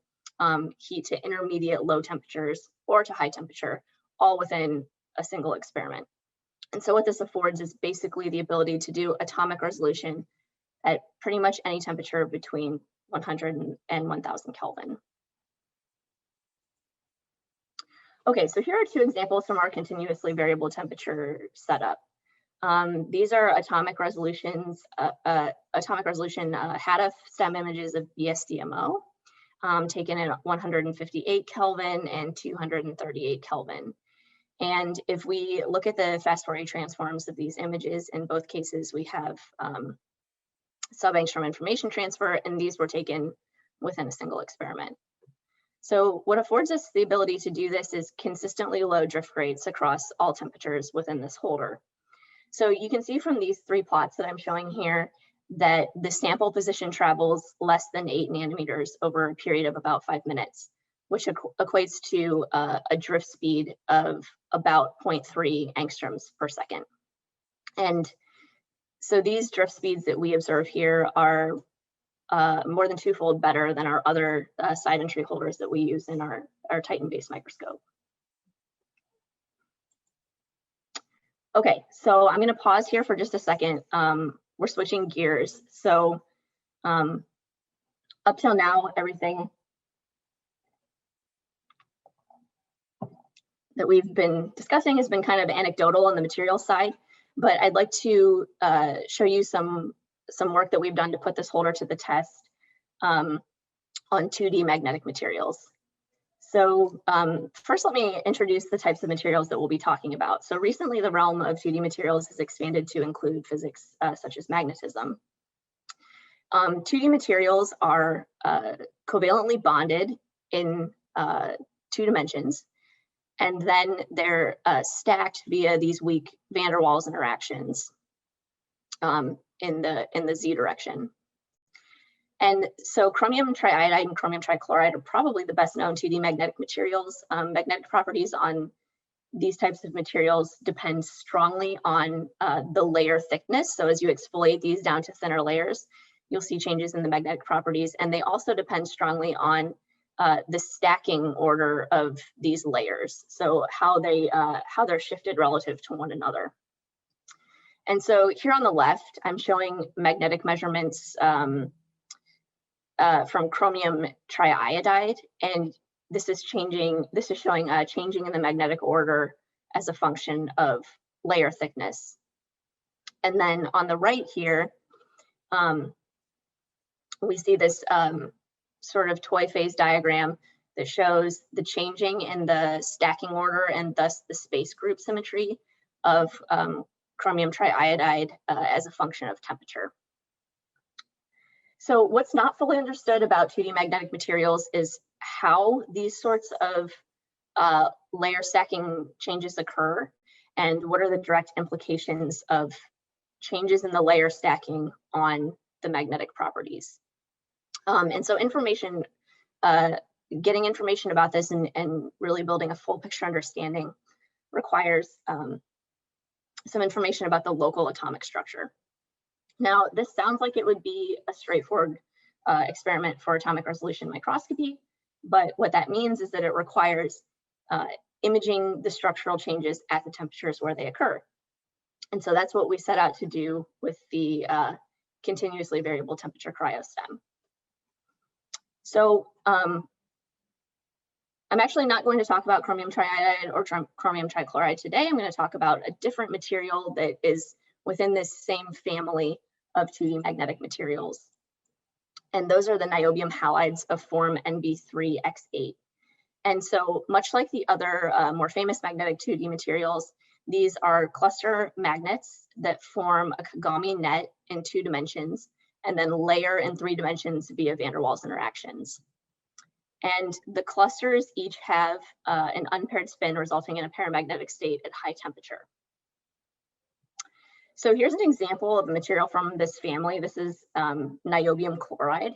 heat to intermediate low temperatures or to high temperature, all within a single experiment. And so what this affords is basically the ability to do atomic resolution at pretty much any temperature between 100 and 1000 Kelvin. Okay, so here are two examples from our continuously variable temperature setup. These are atomic resolution HADA-STEM images of BSDMO, taken at 158 Kelvin and 238 Kelvin. And if we look at the fast Fourier transforms of these images, in both cases we have sub-angstrom information transfer, and these were taken within a single experiment. So what affords us the ability to do this is consistently low drift rates across all temperatures within this holder. So you can see from these three plots that I'm showing here that the sample position travels less than 8 nanometers over a period of about 5 minutes, which equates to a drift speed of about 0.3 angstroms per second. And so these drift speeds that we observe here are more than twofold better than our other side entry holders that we use in our Titan-based microscope. Okay, so I'm going to pause here for just a second. We're switching gears. So up till now, everything that we've been discussing has been kind of anecdotal on the material side, but I'd like to show you some work that we've done to put this holder to the test on 2D magnetic materials. So first, let me introduce the types of materials that we'll be talking about. So recently, the realm of 2D materials has expanded to include physics such as magnetism. 2D materials are covalently bonded in 2 dimensions, and then they're stacked via these weak van der Waals interactions in the Z direction. And so chromium triiodide and chromium trichloride are probably the best known 2D magnetic materials. Magnetic properties on these types of materials depend strongly on the layer thickness. So as you exfoliate these down to thinner layers, you'll see changes in the magnetic properties. And they also depend strongly on the stacking order of these layers. So how they're shifted relative to one another. And so here on the left, I'm showing magnetic measurements from chromium triiodide, and this is showing changing in the magnetic order as a function of layer thickness. And then on the right here, we see this sort of toy phase diagram that shows the changing in the stacking order and thus the space group symmetry of chromium triiodide as a function of temperature. So what's not fully understood about 2D magnetic materials is how these sorts of layer stacking changes occur, and what are the direct implications of changes in the layer stacking on the magnetic properties. And so getting information about this and really building a full picture understanding requires some information about the local atomic structure. Now, this sounds like it would be a straightforward experiment for atomic resolution microscopy, but what that means is that it requires imaging the structural changes at the temperatures where they occur. And so that's what we set out to do with the continuously variable temperature Cryo-STEM. So I'm actually not going to talk about chromium triiodide or chromium trichloride today. I'm going to talk about a different material that is within this same family of 2D magnetic materials. And those are the niobium halides of form NB3X8. And so much like the other more famous magnetic 2D materials, these are cluster magnets that form a Kagami net in 2 dimensions and then layer in 3 dimensions via van der Waals interactions. And the clusters each have an unpaired spin resulting in a paramagnetic state at high temperature. So here's an example of a material from this family. This is niobium chloride.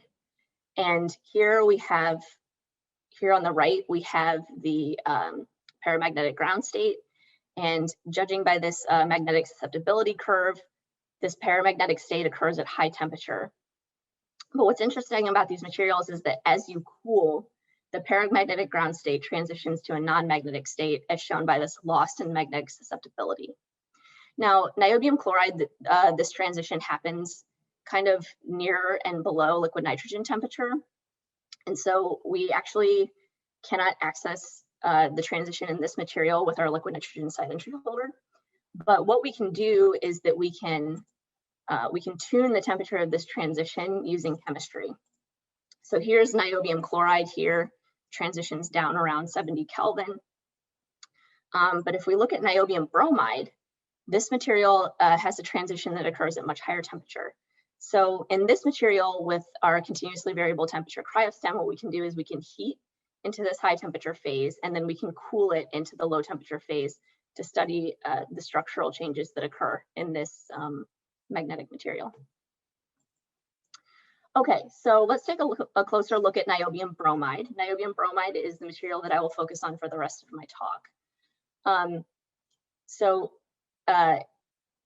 And here on the right, we have the paramagnetic ground state. And judging by this magnetic susceptibility curve, this paramagnetic state occurs at high temperature. But what's interesting about these materials is that as you cool, the paramagnetic ground state transitions to a non-magnetic state, as shown by this loss in magnetic susceptibility. Now, niobium chloride, this transition happens kind of near and below liquid nitrogen temperature. And so we actually cannot access the transition in this material with our liquid nitrogen side entry holder. But what we can do is that we can tune the temperature of this transition using chemistry. So here's niobium chloride here, transitions down around 70 Kelvin. But if we look at niobium bromide, this material has a transition that occurs at much higher temperature. So in this material with our continuously variable temperature Cryo-STEM, what we can do is we can heat into this high temperature phase, and then we can cool it into the low temperature phase to study the structural changes that occur in this magnetic material. Okay, so let's take a closer look at niobium bromide. Niobium bromide is the material that I will focus on for the rest of my talk.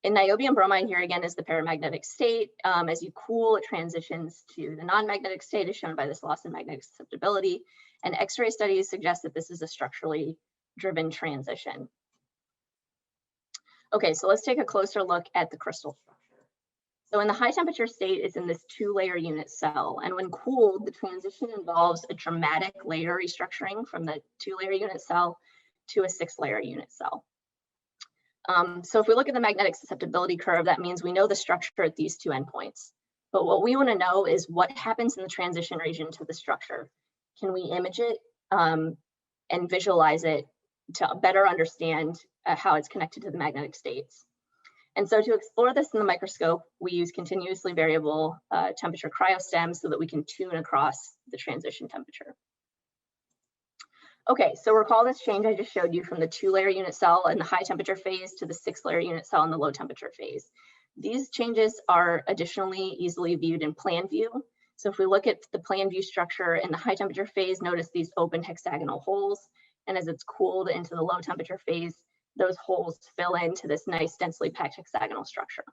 In niobium bromide, here again is the paramagnetic state. As you cool, it transitions to the non-magnetic state, as shown by this loss in magnetic susceptibility. And X-ray studies suggest that this is a structurally driven transition. Okay, so let's take a closer look at the crystal structure. So in the high temperature state, it's in this 2-layer unit cell. And when cooled, the transition involves a dramatic layer restructuring from the 2-layer unit cell to a 6-layer unit cell. So if we look at the magnetic susceptibility curve, that means we know the structure at these 2 endpoints. But what we want to know is what happens in the transition region to the structure. Can we image it and visualize it to better understand how it's connected to the magnetic states? And so to explore this in the microscope, we use continuously variable temperature Cryo-STEM so that we can tune across the transition temperature. Okay, so recall this change I just showed you from the 2-layer unit cell in the high temperature phase to the 6-layer unit cell in the low temperature phase. These changes are additionally easily viewed in plan view. So if we look at the plan view structure in the high temperature phase, notice these open hexagonal holes. And as it's cooled into the low temperature phase, those holes fill into this nice densely packed hexagonal structure.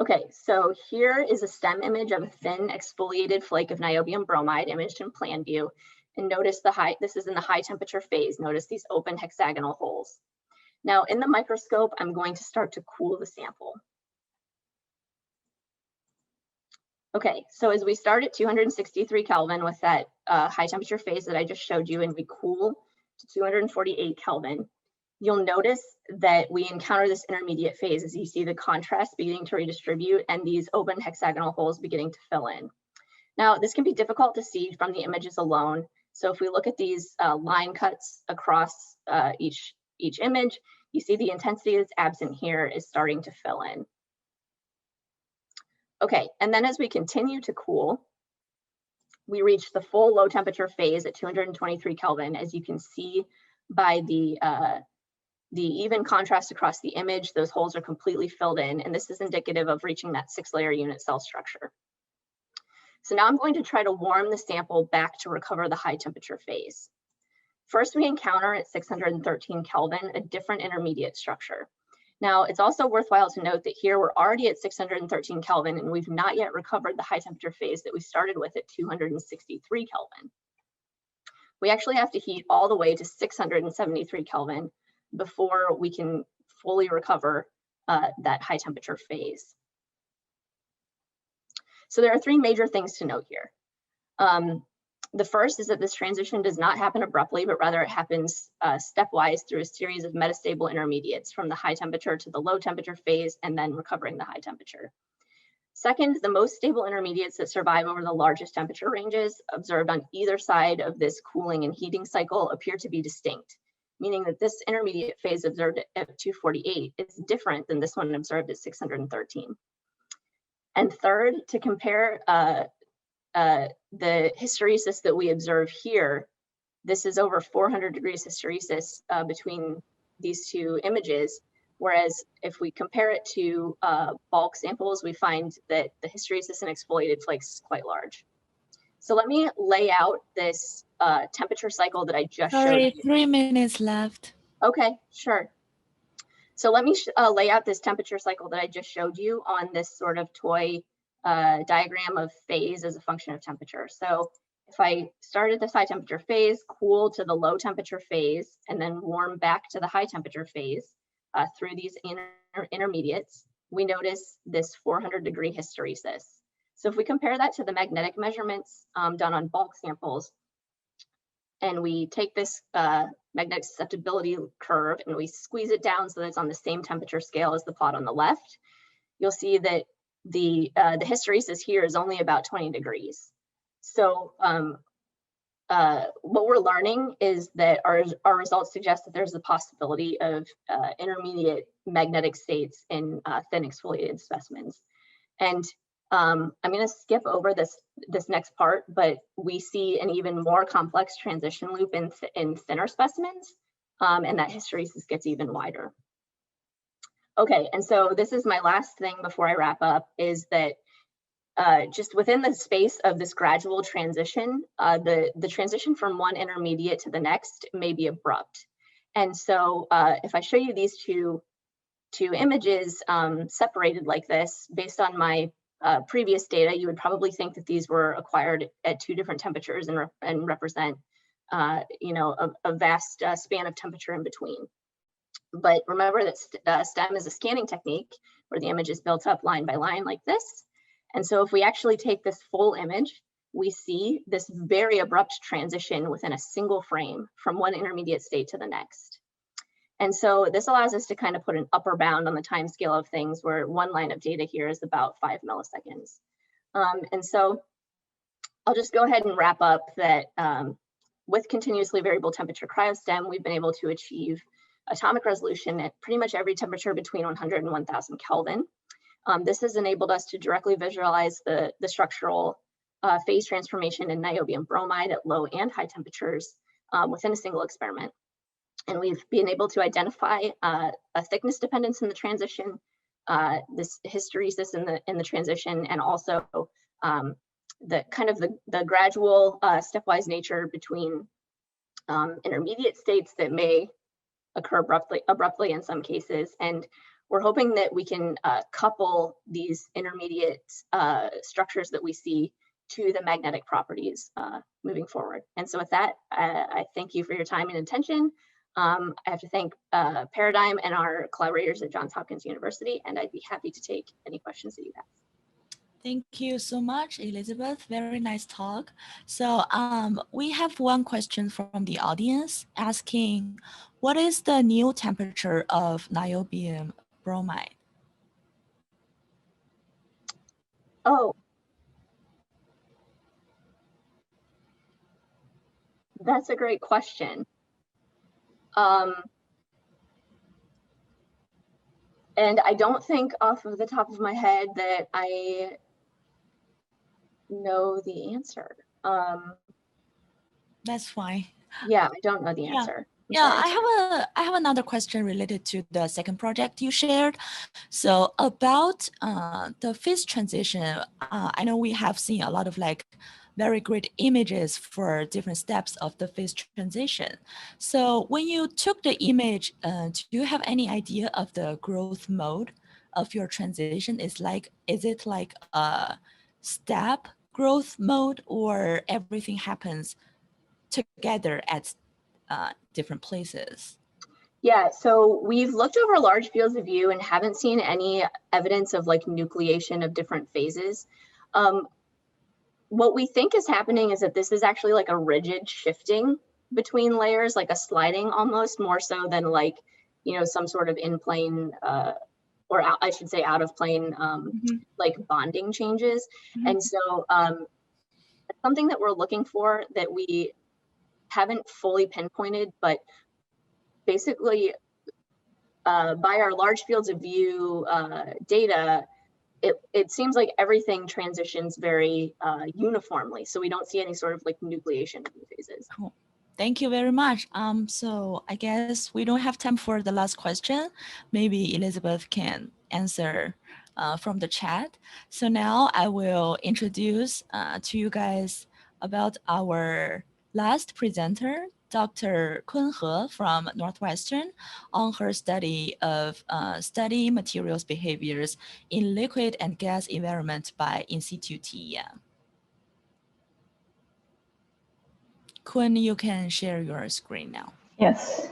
Okay, so here is a STEM image of a thin exfoliated flake of niobium bromide imaged in plan view. And notice this is in the high temperature phase. Notice these open hexagonal holes. Now in the microscope, I'm going to start to cool the sample. Okay, so as we start at 263 Kelvin with that high temperature phase that I just showed you, and we cool to 248 Kelvin, you'll notice that we encounter this intermediate phase as you see the contrast beginning to redistribute and these open hexagonal holes beginning to fill in. Now, this can be difficult to see from the images alone. So if we look at these line cuts across each image, you see the intensity that's absent here is starting to fill in. Okay, and then as we continue to cool, we reach the full low temperature phase at 223 Kelvin. As you can see by the even contrast across the image, those holes are completely filled in, and this is indicative of reaching that 6-layer unit cell structure. So now I'm going to try to warm the sample back to recover the high temperature phase. First, we encounter at 613 Kelvin a different intermediate structure. Now, it's also worthwhile to note that here we're already at 613 Kelvin and we've not yet recovered the high temperature phase that we started with at 263 Kelvin. We actually have to heat all the way to 673 Kelvin before we can fully recover that high temperature phase. So there are 3 major things to note here. The first is that this transition does not happen abruptly, but rather it happens stepwise through a series of metastable intermediates from the high temperature to the low temperature phase and then recovering the high temperature. Second, the most stable intermediates that survive over the largest temperature ranges observed on either side of this cooling and heating cycle appear to be distinct, meaning that this intermediate phase observed at 248 is different than this one observed at 613. And third, to compare the hysteresis that we observe here, this is over 400 degrees hysteresis between these 2 images, whereas if we compare it to bulk samples, we find that the hysteresis in exfoliated flakes is quite large. So let me lay out this temperature cycle that I just showed you. 3 minutes left. Okay, sure. So let me lay out this temperature cycle that I just showed you on this sort of toy diagram of phase as a function of temperature. So if I start at this high temperature phase, cool to the low temperature phase, and then warm back to the high temperature phase through these intermediates, we notice this 400 degree hysteresis. So if we compare that to the magnetic measurements done on bulk samples, and we take this magnetic susceptibility curve and we squeeze it down so that it's on the same temperature scale as the plot on the left, you'll see that the hysteresis here is only about 20 degrees. So what we're learning is that our results suggest that there's the possibility of intermediate magnetic states in thin exfoliated specimens. And I'm going to skip over this next part, but we see an even more complex transition loop in thinner specimens, and that hysteresis gets even wider. Okay, and so this is my last thing before I wrap up, is that just within the space of this gradual transition, the transition from one intermediate to the next may be abrupt. And so if I show you these two images separated like this, based on my previous data, you would probably think that these were acquired at 2 different temperatures and represent you know, a vast span of temperature in between. But remember that STEM is a scanning technique where the image is built up line by line like this. And so if we actually take this full image, we see this very abrupt transition within a single frame from one intermediate state to the next. And so this allows us to kind of put an upper bound on the time scale of things, where one line of data here is about 5 milliseconds. And so I'll just go ahead and wrap up that with continuously variable temperature Cryo-STEM, we've been able to achieve atomic resolution at pretty much every temperature between 100 and 1000 Kelvin. This has enabled us to directly visualize the structural phase transformation in niobium bromide at low and high temperatures within a single experiment. And we've been able to identify a thickness dependence in the transition, this hysteresis in the transition, and also the kind of the gradual stepwise nature between intermediate states that may occur abruptly in some cases. And we're hoping that we can couple these intermediate structures that we see to the magnetic properties moving forward. And so with that, I thank you for your time and attention. I have to thank Paradigm and our collaborators at Johns Hopkins University, and I'd be happy to take any questions that you have. Thank you so much, Elisabeth. Very nice talk. So we have one question from the audience asking, what is the new temperature of niobium bromide? Oh, that's a great question. And I don't think off of the top of my head that I know the answer. That's fine. Yeah, I don't know the answer. Yeah, I have another question related to the second project you shared. So about the phase transition, I know we have seen a lot of like very great images for different steps of the phase transition. So when you took the image, do you have any idea of the growth mode of your transition? Is it like a step growth mode, or everything happens together at different places? Yeah, so we've looked over large fields of view and haven't seen any evidence of like nucleation of different phases. What we think is happening is that this is actually like a rigid shifting between layers, like a sliding almost, more so than like, you know, some sort of in-plane or I should say out of plane like bonding changes. And so it's something that we're looking for that we haven't fully pinpointed, but basically by our large fields of view data, it seems like everything transitions very uniformly. So we don't see any sort of like nucleation of the phases. Cool. Thank you very much. So I guess we don't have time for the last question. Maybe Elisabeth can answer from the chat. So now I will introduce to you guys about our last presenter, Dr. Kun He from Northwestern, on her study of study materials behaviors in liquid and gas environment by In-Situ TEM. Kun, you can share your screen now. Yes.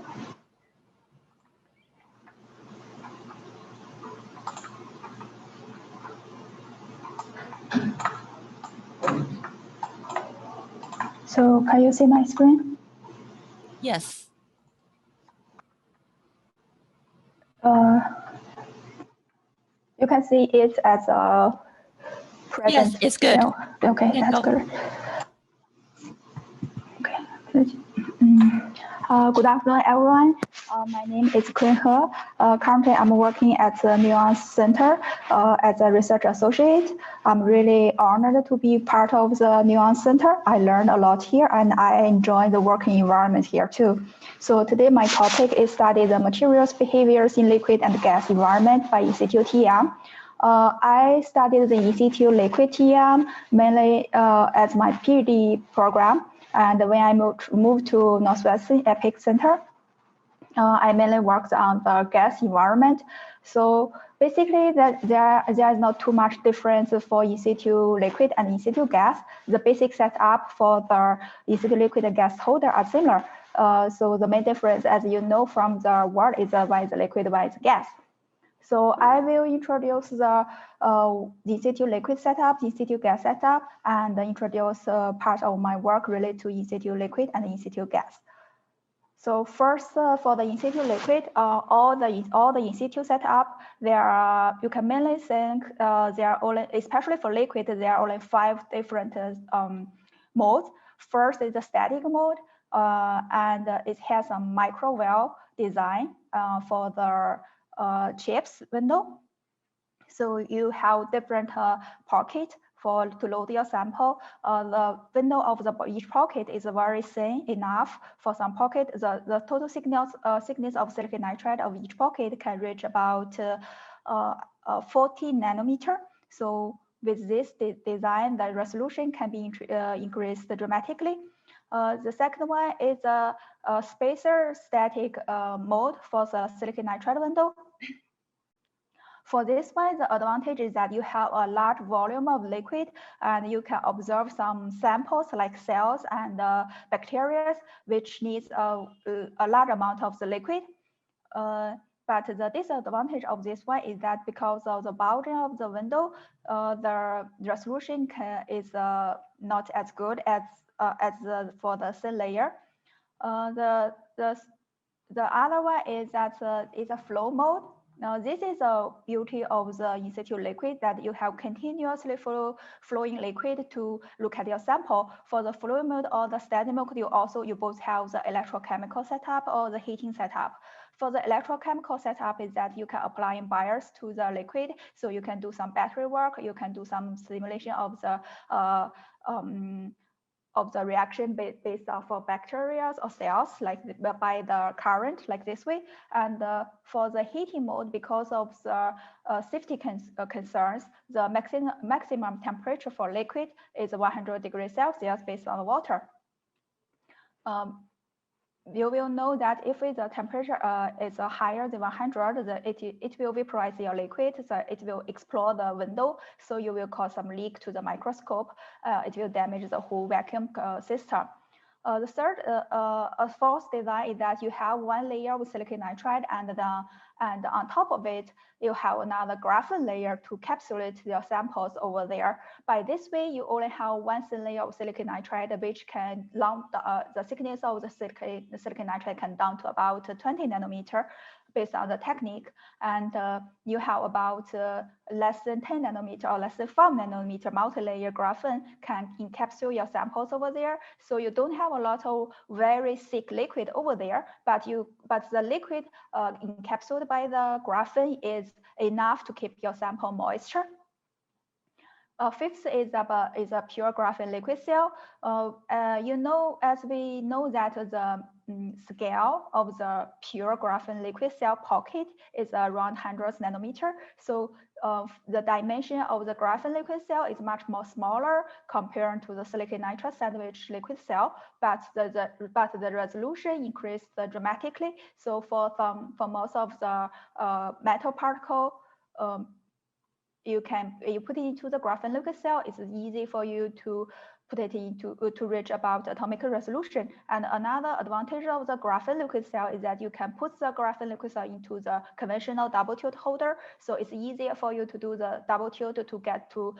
So can you see my screen? Yes. You can see it as a present. Yes, it's good. No. Okay, that's go. good. Okay. Good afternoon, everyone. My name is Nguyen. Currently, I'm working at the Nguyen Center as a research associate. I'm really honored to be part of the Nguyen Center. I learned a lot here, and I enjoy the working environment here too. So today, my topic is study the materials behaviors in liquid and gas environment by In-Situ TEM. I studied the In-Situ liquid TEM mainly as my PhD program. And when I moved to Northwestern Epic Center, I mainly worked on the gas environment. So basically, there is not too much difference for In-Situ liquid and In-Situ gas. The basic setup for the In-Situ liquid and gas holder are similar. So the main difference, as you know from the word, is one is liquid, one is gas. So I will introduce the In-Situ liquid setup, In-Situ gas setup, and introduce part of my work related to In-Situ liquid and In-Situ gas. So first, for the In-Situ liquid, all the In-Situ setup, you can mainly think there are only, especially for liquid, there are only 5 different modes. First is the static mode, and it has a micro well design for the chips window. So you have different pocket to load your sample. The window of each pocket is very thin enough. For some pocket, the total thickness of silicon nitride of each pocket can reach about 40 nanometer. So with this design, the resolution can be increased dramatically. The second one is a spacer static mode for the silicon nitride window. For this one, the advantage is that you have a large volume of liquid and you can observe some samples like cells and bacteria, which needs a large amount of the liquid. But the disadvantage of this one is that because of the bulging of the window, the resolution is not as good as for the thin layer. The other one is that it's a flow mode. Now, this is a beauty of the In-Situ liquid, that you have continuously flowing liquid to look at your sample. For the flow mode or the static mode, you both have the electrochemical setup or the heating setup. For the electrochemical setup is that you can apply bias to the liquid, so you can do some battery work, you can do some simulation of the reaction based off of bacteria or cells, like by the current, like this way. And for the heating mode, because of the safety concerns, the maximum temperature for liquid is 100 degrees Celsius based on the water. You will know that if the temperature is higher than 100, it will vaporize your liquid, so it will explode the window, so you will cause some leak to the microscope. It will damage the whole vacuum system. The third false design is that you have one layer with silicon nitride, and on top of it, you have another graphene layer to encapsulate your samples over there. By this way, you only have one thin layer of silicon nitride, which can the thickness of the silicon nitride can down to about 20 nanometer based on the technique. And you have about less than 10 nanometer or less than 5 nanometer multi-layer graphene can encapsulate your samples over there. So you don't have a lot of very thick liquid over there, but the liquid encapsulated by the graphene is enough to keep your sample moisture. Fifth is a pure graphene liquid cell. As we know that the scale of the pure graphene liquid cell pocket is around 100 nanometer. So the dimension of the graphene liquid cell is much more smaller compared to the silicon nitride sandwich liquid cell, but the resolution increased dramatically. So for most of the metal particle, you put it into the graphene liquid cell. It's easy for you to put it to reach about atomic resolution. And another advantage of the graphene liquid cell is that you can put the graphene liquid cell into the conventional double tilt holder. So it's easier for you to do the double tilt to get to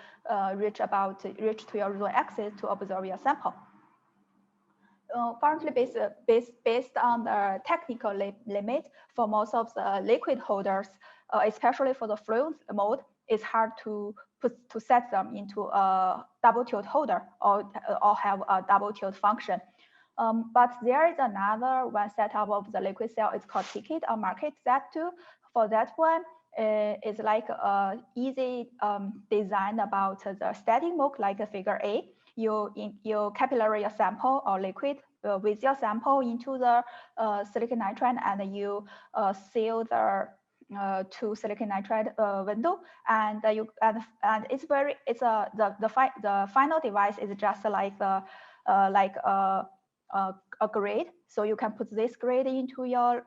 reach to your zone axis to observe your sample. currently based on the technical limit for most of the liquid holders, especially for the fluid mode, it's hard to set them into a double tilt holder or have a double tilt function. But there is another one setup of the liquid cell. It's called ticket or market Z2. For that one, it's like easy design about the static mode, like a figure A. You capillary a sample or liquid with your sample into the silicon nitride, and you seal the to silicon nitride window, and it's the final device is just like a grid. So you can put this grid into your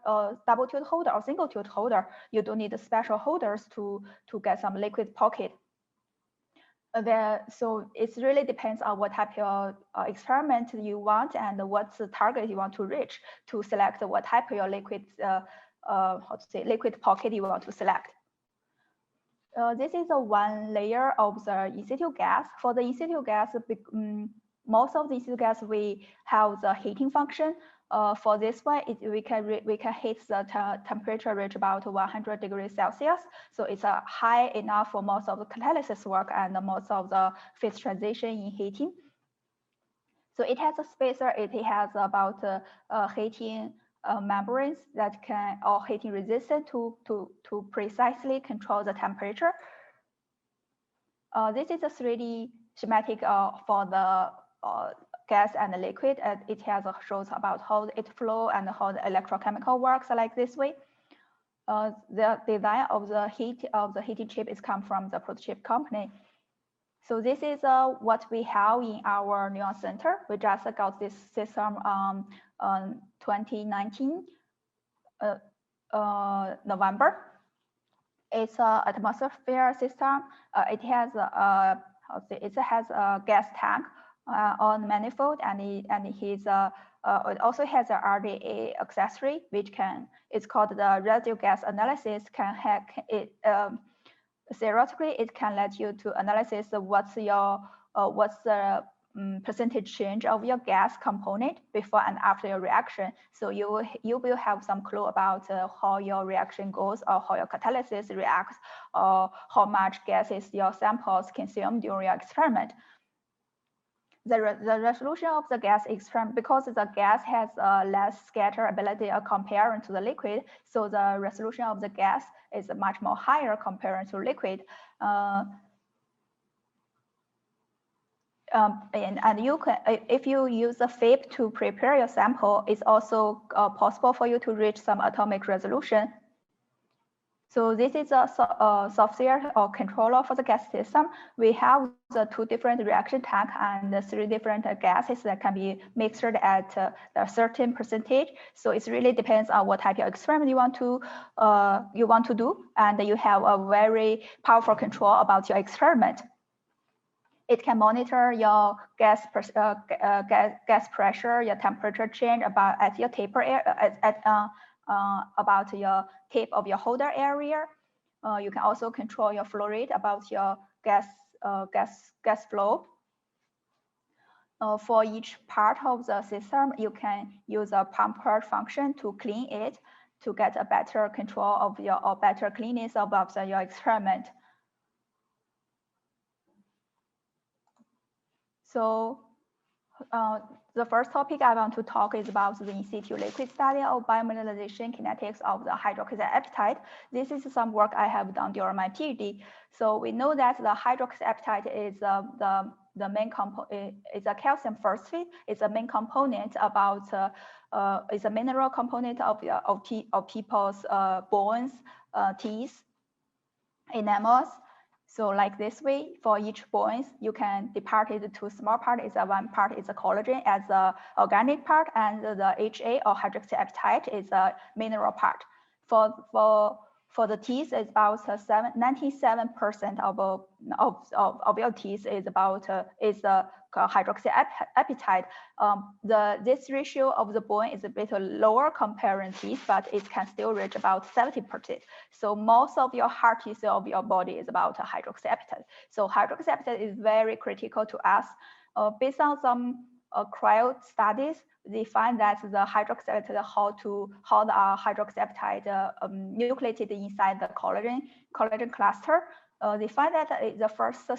double tilt holder or single tilt holder. You don't need special holders to get some liquid pocket. So it really depends on what type of experiment you want and what's the target you want to reach to select what type of your liquid liquid pocket you want to select. This is a one layer of the in-situ gas. For the in-situ gas, most of the in-situ gas we have the heating function. For this one, we can hit the temperature reach about 100 degrees Celsius. So it's high enough for most of the catalysis work and most of the phase transition in heating. So it has a spacer. It has about heating membranes that can or heating resistant to precisely control the temperature. This is a 3D schematic for the gas and the liquid. It shows about how it flows and how the electrochemical works like this way. The design of the heating chip is come from the prototype company. So this is what we have in our Nguyen Center. We just got this system 2019 November. It's an atmosphere system. It has a gas tank on manifold, and it also has an RDA accessory, which it's called the residual gas analysis. Theoretically, it can let you to analyze what's the percentage change of your gas component before and after your reaction. So you will have some clue about how your reaction goes, or how your catalysis reacts, or how much gases your samples consume during your experiment. The resolution of the gas experiment, because the gas has less scatter ability compared to the liquid, so the resolution of the gas is much more higher compared to liquid. And you can, if you use a FeGe to prepare your sample, it's also possible for you to reach some atomic resolution. So this is a software or controller for the gas system. We have the 2 different reaction tanks and the 3 different gases that can be mixed at a certain percentage. So it really depends on what type of experiment you want to do, and you have a very powerful control about your experiment. It can monitor your gas pressure, your temperature change at your taper about your tip of your holder area. You can also control your flow rate about your gas flow. For each part of the system, you can use a pump purge function to clean it to get a better control of better cleanness of your experiment. So the first topic I want to talk is about the in-situ liquid study of biomineralization kinetics of the hydroxide apatite. This is some work I have done during my PhD. So we know that the hydroxide apatite is the main component. It's a calcium phosphate. It's a main component about. It's a mineral component of people's bones, teeth, enamels. So like this way, for each bones, you can depart it to small part. One part is a collagen as the organic part, and the HA or hydroxyapatite is a mineral part. For the teeth, it's about 97% of your teeth is about hydroxyapatite. This ratio of the bone is a bit lower compared to teeth, but it can still reach about 70%. So most of your heart tissue of your body is about hydroxyapatite. So hydroxyapatite is very critical to us. Based on some cryo studies, they find that the hydroxyapatite, how the hydroxyapatite nucleated inside the collagen cluster. They find that the first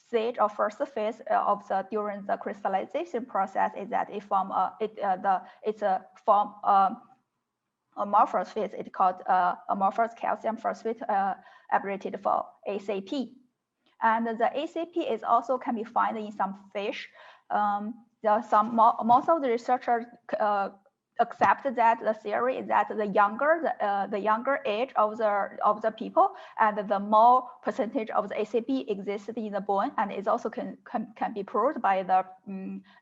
stage or first phase of during the crystallization process is that it form amorphous phase. It's called amorphous calcium phosphate abbreviated for ACP. And the ACP is also can be found in some fish. Most of the researchers accept that the theory is that the younger age of the people and the more percentage of the ACP exists in the bone, and it also can be proved by the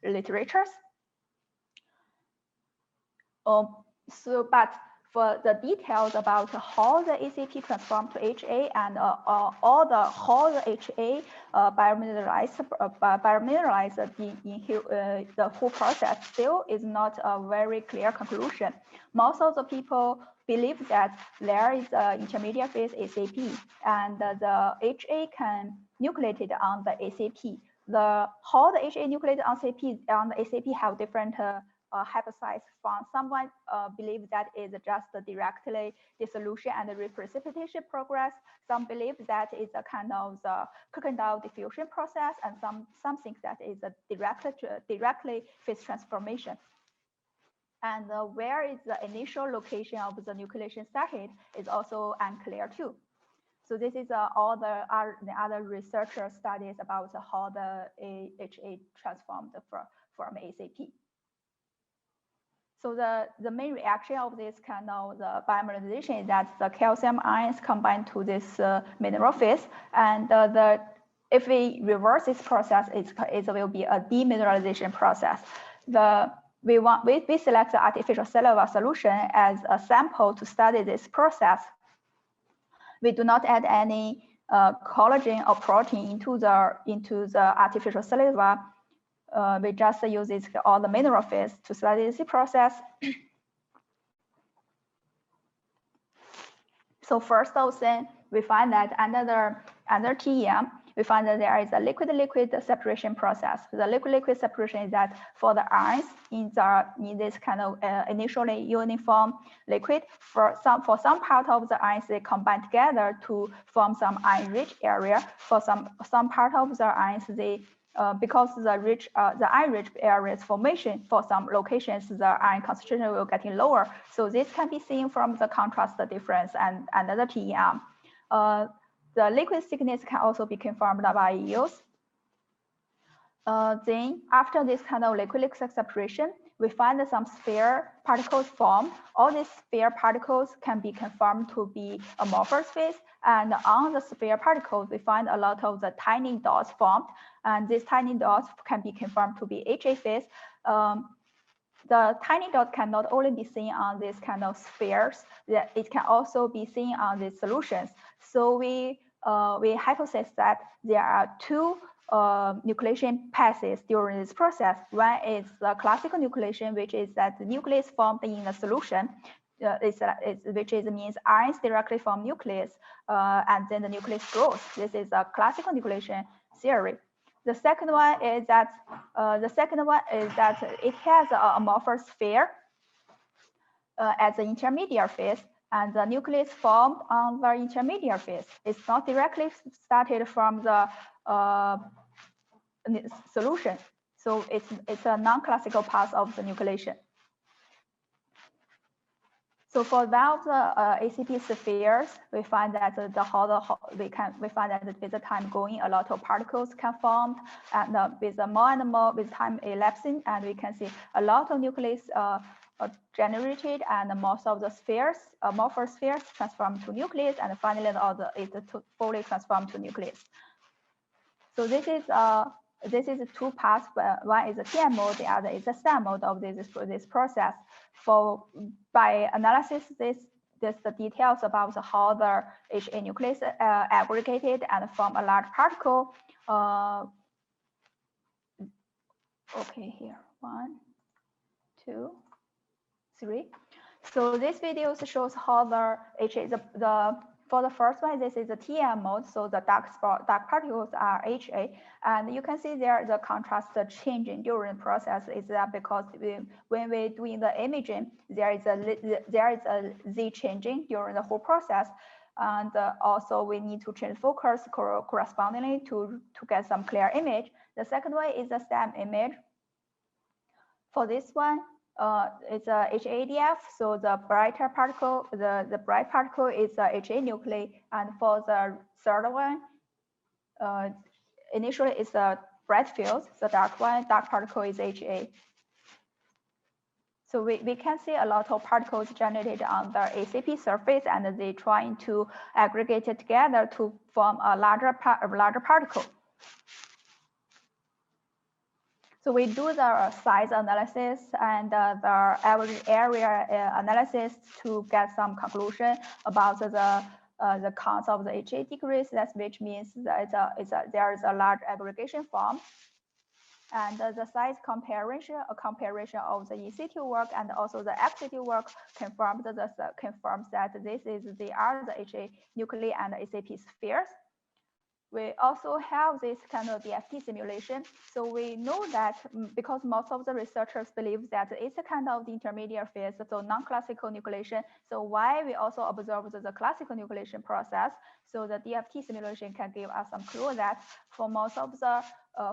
literatures. But for the details about how the ACP transform to HA and how the HA biomineralize the whole process still is not a very clear conclusion. Most of the people believe that there is an intermediate phase ACP and the HA can nucleate it on the ACP. How the HA nucleated on the ACP have different hypotheses. From someone believes that is just directly dissolution and reprecipitation progress. Some believe that is a kind of the crocodile diffusion process, and some think that is a directly phase transformation. And where is the initial location of the nucleation started is also unclear too. So this is all the other researcher studies about how the HA transformed from ACP. So the main reaction of this kind of the biomineralization is that the calcium ions combine to this mineral phase, and if we reverse this process, it will be a demineralization process. We select the artificial cellular solution as a sample to study this process. We do not add any collagen or protein into the artificial cellular. We just use all the mineral phase to study this process. So first of all, we find that under TEM, we find that there is a liquid-liquid separation process. The liquid-liquid separation is that for the ions in this kind of initially uniform liquid, for some part of the ions, they combine together to form some ion-rich area. For some part of the ions, they because the ion-rich areas formation for some locations, the ion concentration will getting lower. So this can be seen from the contrast difference and the TEM. The liquid thickness can also be confirmed by yields. Then after this kind of liquid-liquid separation, we find that some sphere particles form. All these sphere particles can be confirmed to be amorphous phase. And on the sphere particles, we find a lot of the tiny dots formed. And these tiny dots can be confirmed to be HA phase. The tiny dot can not only be seen on this kind of spheres, it can also be seen on the solutions. So we hypothesize that there are two nucleation passes during this process. One is the classical nucleation, which is that the nucleus formed in a solution, which means ions directly from nucleus, and then the nucleus grows. This is a classical nucleation theory. The second one is that it has an amorphous sphere as an intermediate phase, and the nucleus formed on the intermediate phase. It's not directly started from the solution, so it's a non-classical path of the nucleation. So for one of the ACP spheres, we find that we find that with the time going, a lot of particles can form, and with more and more with time elapsing, and we can see a lot of nucleus generated, and most of the spheres, amorphous spheres, transform to nucleus, and finally it fully transformed to nucleus. So this is two paths. One is a TM mode, the other is a STEM mode of this process. By analysis, this the details about how the HA nucleus aggregated and form a large particle. Okay, here 1, 2, 3. So this video shows how the HA For the first one, this is the TM mode, so the dark particles are HA, and you can see there the contrast changing during the process. Is that because when we're doing the imaging, there is a Z changing during the whole process, and also we need to change focus correspondingly to get some clear image. The second one is the STEM image. For this one, it's a HADF, so the brighter particle, the bright particle is a HA nuclei, and for the third one, initially it's a bright field, the dark particle is HA. So we can see a lot of particles generated on the ACP surface, and they trying to aggregate it together to form a larger particle. So we do the size analysis and the average area analysis to get some conclusion about the counts of the HA decrease. That's which means that there is a large aggregation form. And the size comparison, a comparison of the in-situ work and also the ex-situ work confirms that they are the HA nuclei and ACP spheres. We also have this kind of DFT simulation. So we know that because most of the researchers believe that it's a kind of the intermediate phase, so non-classical nucleation. So why we also observe the classical nucleation process. So the DFT simulation can give us some clue that for most of the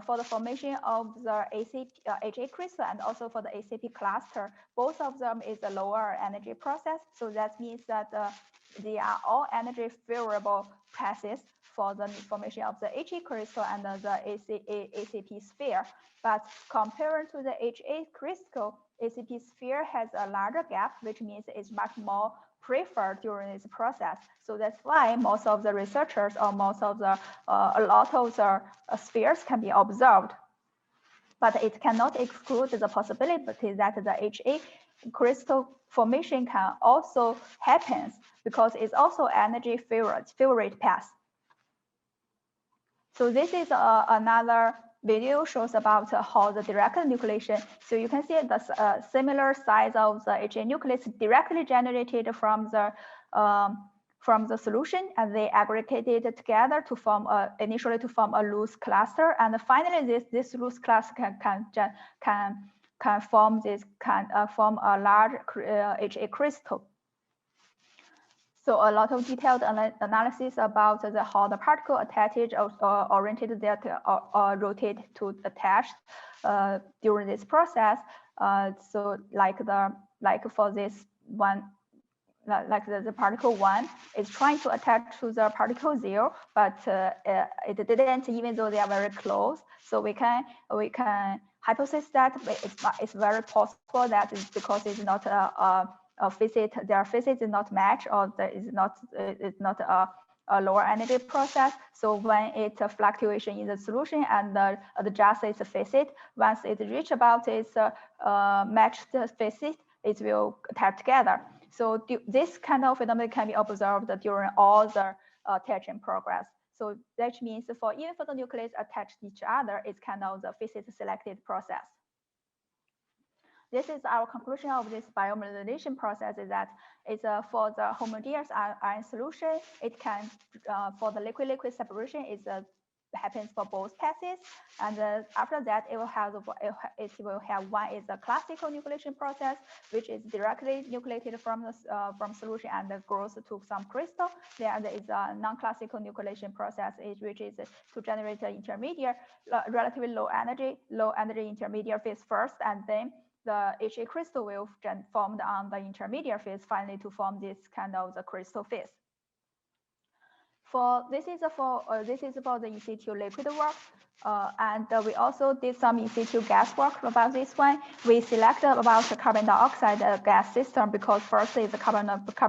for the formation of the HA crystal and also for the ACP cluster, both of them is a lower energy process. So that means that they are all energy favorable passes for the formation of the HA crystal and the ACP sphere. But compared to the HA crystal, ACP sphere has a larger gap, which means it's much more preferred during this process. So that's why most of the researchers or most of the a lot of the spheres can be observed. But it cannot exclude the possibility that the HA crystal formation can also happen because it's also energy favorite path. So this is another video shows about how the direct nucleation. So you can see the similar size of the HA nucleus directly generated from the solution, and they aggregated together to form initially to form a loose cluster, and finally this loose cluster can form form a large HA crystal. So a lot of detailed analysis about how the particle attached or oriented that or rotate to attach during this process. So like for this one, like the particle 1 is trying to attach to the particle 0, but it didn't, even though they are very close. So we can hypothesize that it's very possible that it's because it's not their physics is not match, or there is not a lower energy process. So when it's a fluctuation in the solution and adjust its physics, once it reach about its matched physics, it will attach together. So this kind of phenomenon can be observed during all the attaching progress. So that means even for the nucleus attached to each other, it's kind of the physics selected process. This is our conclusion of this biomineralization process, is that it's for the homogeneous iron solution, it can, for the liquid-liquid separation, happens for both passes. And after that, it will have one is a classical nucleation process, which is directly nucleated from solution and grows to some crystal. There is a non-classical nucleation process, which is to generate an intermediate, relatively low energy intermediate phase first, and then the HA crystal will formed on the intermediate phase, finally to form this kind of the crystal phase. This is about the in-situ liquid work, and we also did some in-situ gas work about this one. We selected about the carbon dioxide gas system because first is the carbon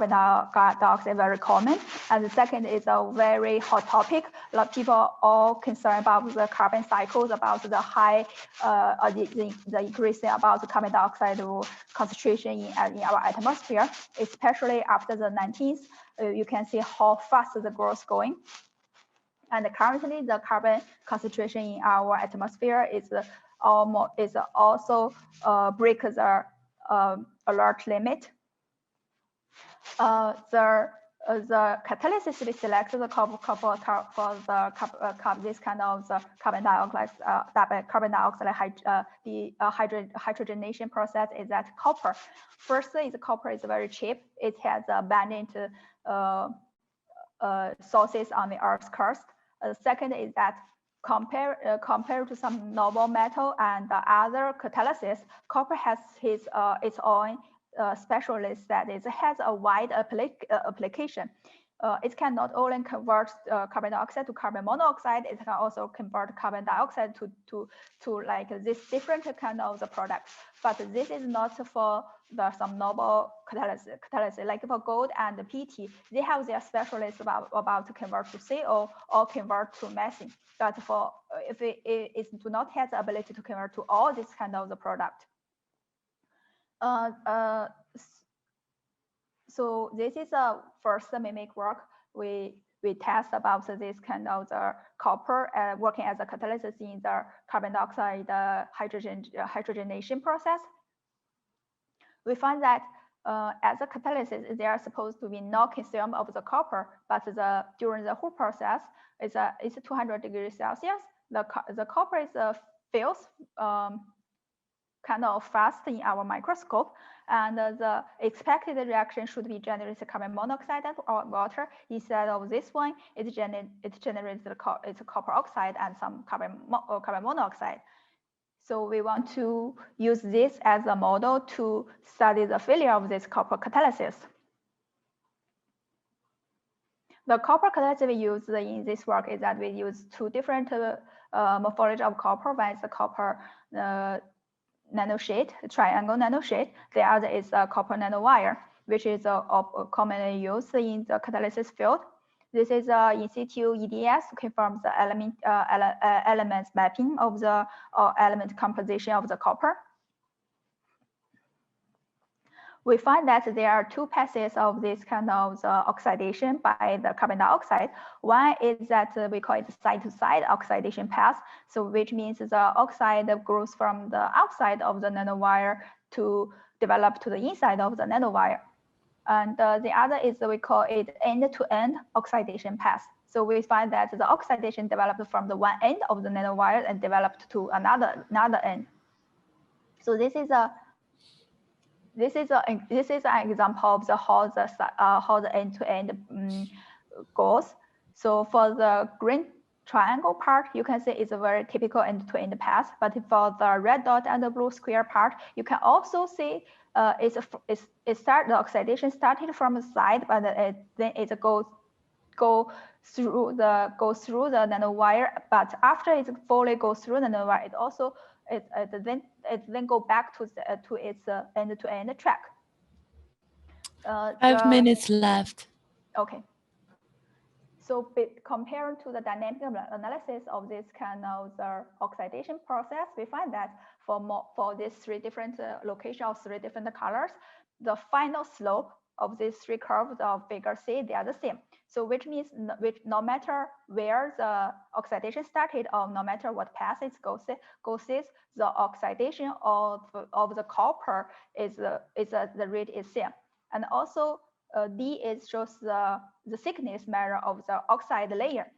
dioxide very common, and the second is a very hot topic. A lot of people are concerned about the carbon cycles, about the high, the increasing about the carbon dioxide concentration in our atmosphere, especially after the 19th. You can see how fast the growth going. And currently the carbon concentration in our atmosphere is also break the alert limit. the catalysis we select the copper for the this kind of the carbon dioxide hydrogenation process is that copper. First is copper is very cheap. It has abundant sources on the Earth's crust. Second is that compared to some noble metal and other catalysis, copper has its own specialist that it has a wide application. It can not only convert carbon dioxide to carbon monoxide, it can also convert carbon dioxide to like this different kind of the products. But this is not for some noble catalysis. Like for gold and PT, they have their specialists about to convert to CO or convert to methane. But for if it do not have the ability to convert to all this kind of the product. So this is a first mimic work. We test about this kind of the copper working as a catalyst in the carbon dioxide hydrogenation process. We find that as a catalyst, they are supposed to be no consume of the copper, but during the whole process, it's 200 degrees Celsius. The copper is feels kind of fast in our microscope, and the expected reaction should be generated carbon monoxide or water. Instead of this one, it generates it's copper oxide and some carbon monoxide. So we want to use this as a model to study the failure of this copper catalysis. The copper catalysis we use in this work is that we use two different morphology of copper. One is the copper nanosheet, triangle nanosheet. The other is a copper nanowire, which is commonly used in the catalysis field. This is In-Situ EDS to confirm the elements mapping of the element composition of the copper. We find that there are two passes of this kind of oxidation by the carbon dioxide. One is that we call it side-to-side oxidation path. So which means the oxide grows from the outside of the nanowire to develop to the inside of the nanowire. And the other is we call it end-to-end oxidation path. So we find that the oxidation developed from the one end of the nanowire and developed to another end. So this is an example of how the end-to-end goes. So for the green triangle part, you can see it's a very typical end-to-end path. But for the red dot and the blue square part, you can also see the oxidation started from the side, but then it goes through the nanowire. But after it fully goes through the nanowire, it then go back to its end-to-end track. 5 minutes left. Okay. So compared to the dynamic analysis of this kind of oxidation process, we find that for these three different locations of three different colors, the final slope of these three curves of figure C, they are the same. So which means no matter where the oxidation started or no matter what path it goes, the oxidation of the copper the rate is same. And also D shows the thickness measure of the oxide layer.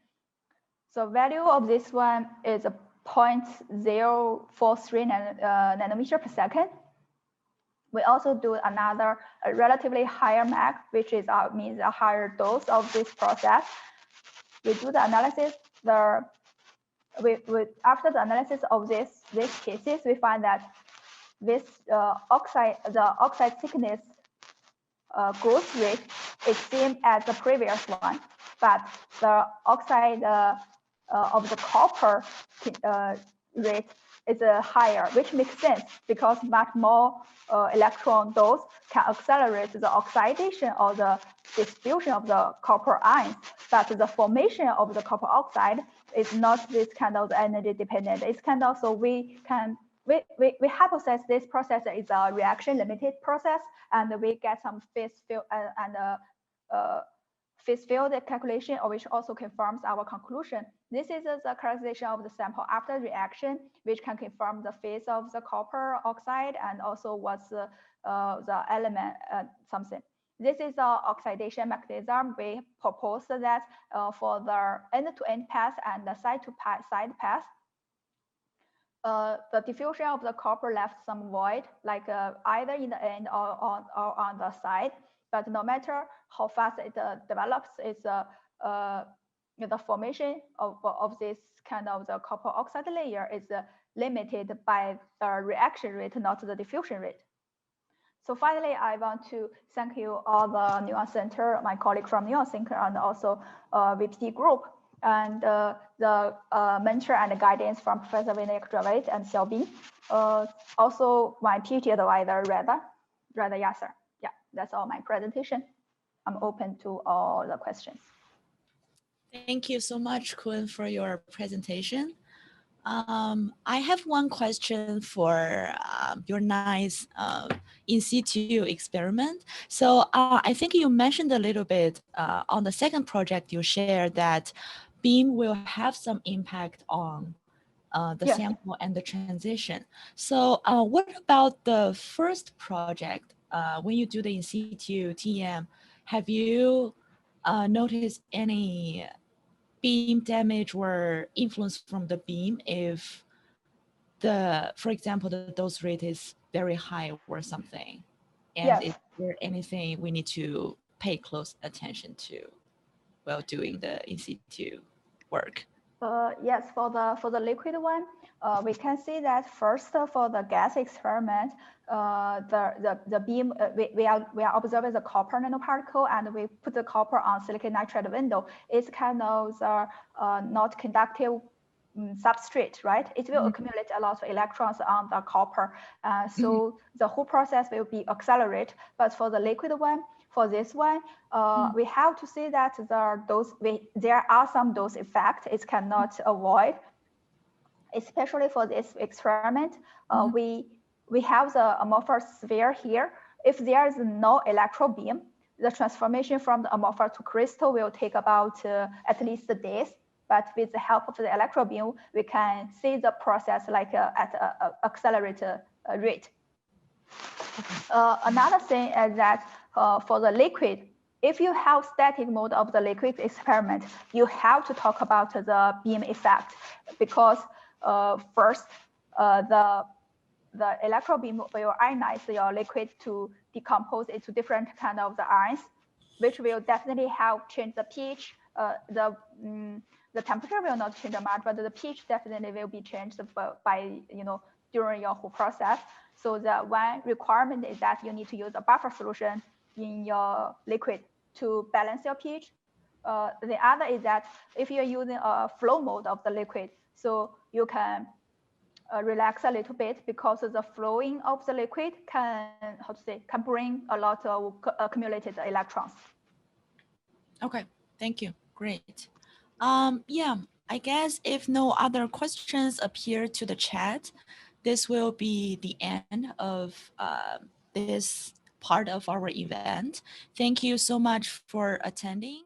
So value of this one is 0.043 nanometer per second. We also do another relatively higher Mach, which is means a higher dose of this process. We do the analysis. After the analysis of these cases, we find that this the oxide thickness growth rate is same as the previous one, but the oxide of the copper rate is higher, which makes sense because much more electron dose can accelerate the oxidation or the distribution of the copper ions. But the formation of the copper oxide is not this kind of energy dependent. It's kind of, so we hypothesize this process is a reaction limited process, and we get some phase field phase field calculation, which also confirms our conclusion. This is the characterization of the sample after reaction, which can confirm the phase of the copper oxide and also what's the element something. This is our oxidation mechanism. We propose that for the end-to-end path and the side-to-side path, the diffusion of the copper left some void, like either in the end or on the side. But no matter how fast it develops, it's the formation of this kind of the copper oxide layer is limited by the reaction rate, not the diffusion rate. So finally, I want to thank you all the Nguyen Center, my colleague from Nguyen Center, and also VPT group, and the mentor and guidance from Professor Vinek Dravid and Xiaobin. Also my PhD advisor, Rada Yasser. Yeah, that's all my presentation. I'm open to all the questions. Thank you so much, Kun, for your presentation. I have one question for your nice in-situ experiment. So I think you mentioned a little bit on the second project you shared that beam will have some impact on the sample and the transition. So what about the first project when you do the in-situ TEM? Have you noticed any beam damage or influence from the beam if for example, the dose rate is very high or something? And is there anything we need to pay close attention to while doing the in-situ work? Yes, for the liquid one, we can see that first for the gas experiment, the beam we are observing the copper nanoparticle, and we put the copper on silicon nitride window. It's kind of not conductive substrate, right? It will accumulate a lot of electrons on the copper, so the whole process will be accelerated. But for the liquid one, for this one, we have to see that there are some dose effects it cannot avoid. Especially for this experiment, we have the amorphous sphere here. If there is no electron beam, the transformation from the amorphous to crystal will take about at least days. But with the help of the electron beam, we can see the process like at an accelerated rate. Another thing is that for the liquid, if you have static mode of the liquid experiment, you have to talk about the beam effect, because first, the electron beam will ionize your liquid to decompose into different kind of the ions, which will definitely help change the pH. The temperature will not change much, but the pH definitely will be changed by during your whole process. So the one requirement is that you need to use a buffer solution in your liquid to balance your pH. The other is that if you're using a flow mode of the liquid, so you can relax a little bit, because the flowing of the liquid can bring a lot of accumulated electrons. Okay, thank you. Great. Yeah, I guess if no other questions appear to the chat, this will be the end of this part of our event. Thank you so much for attending.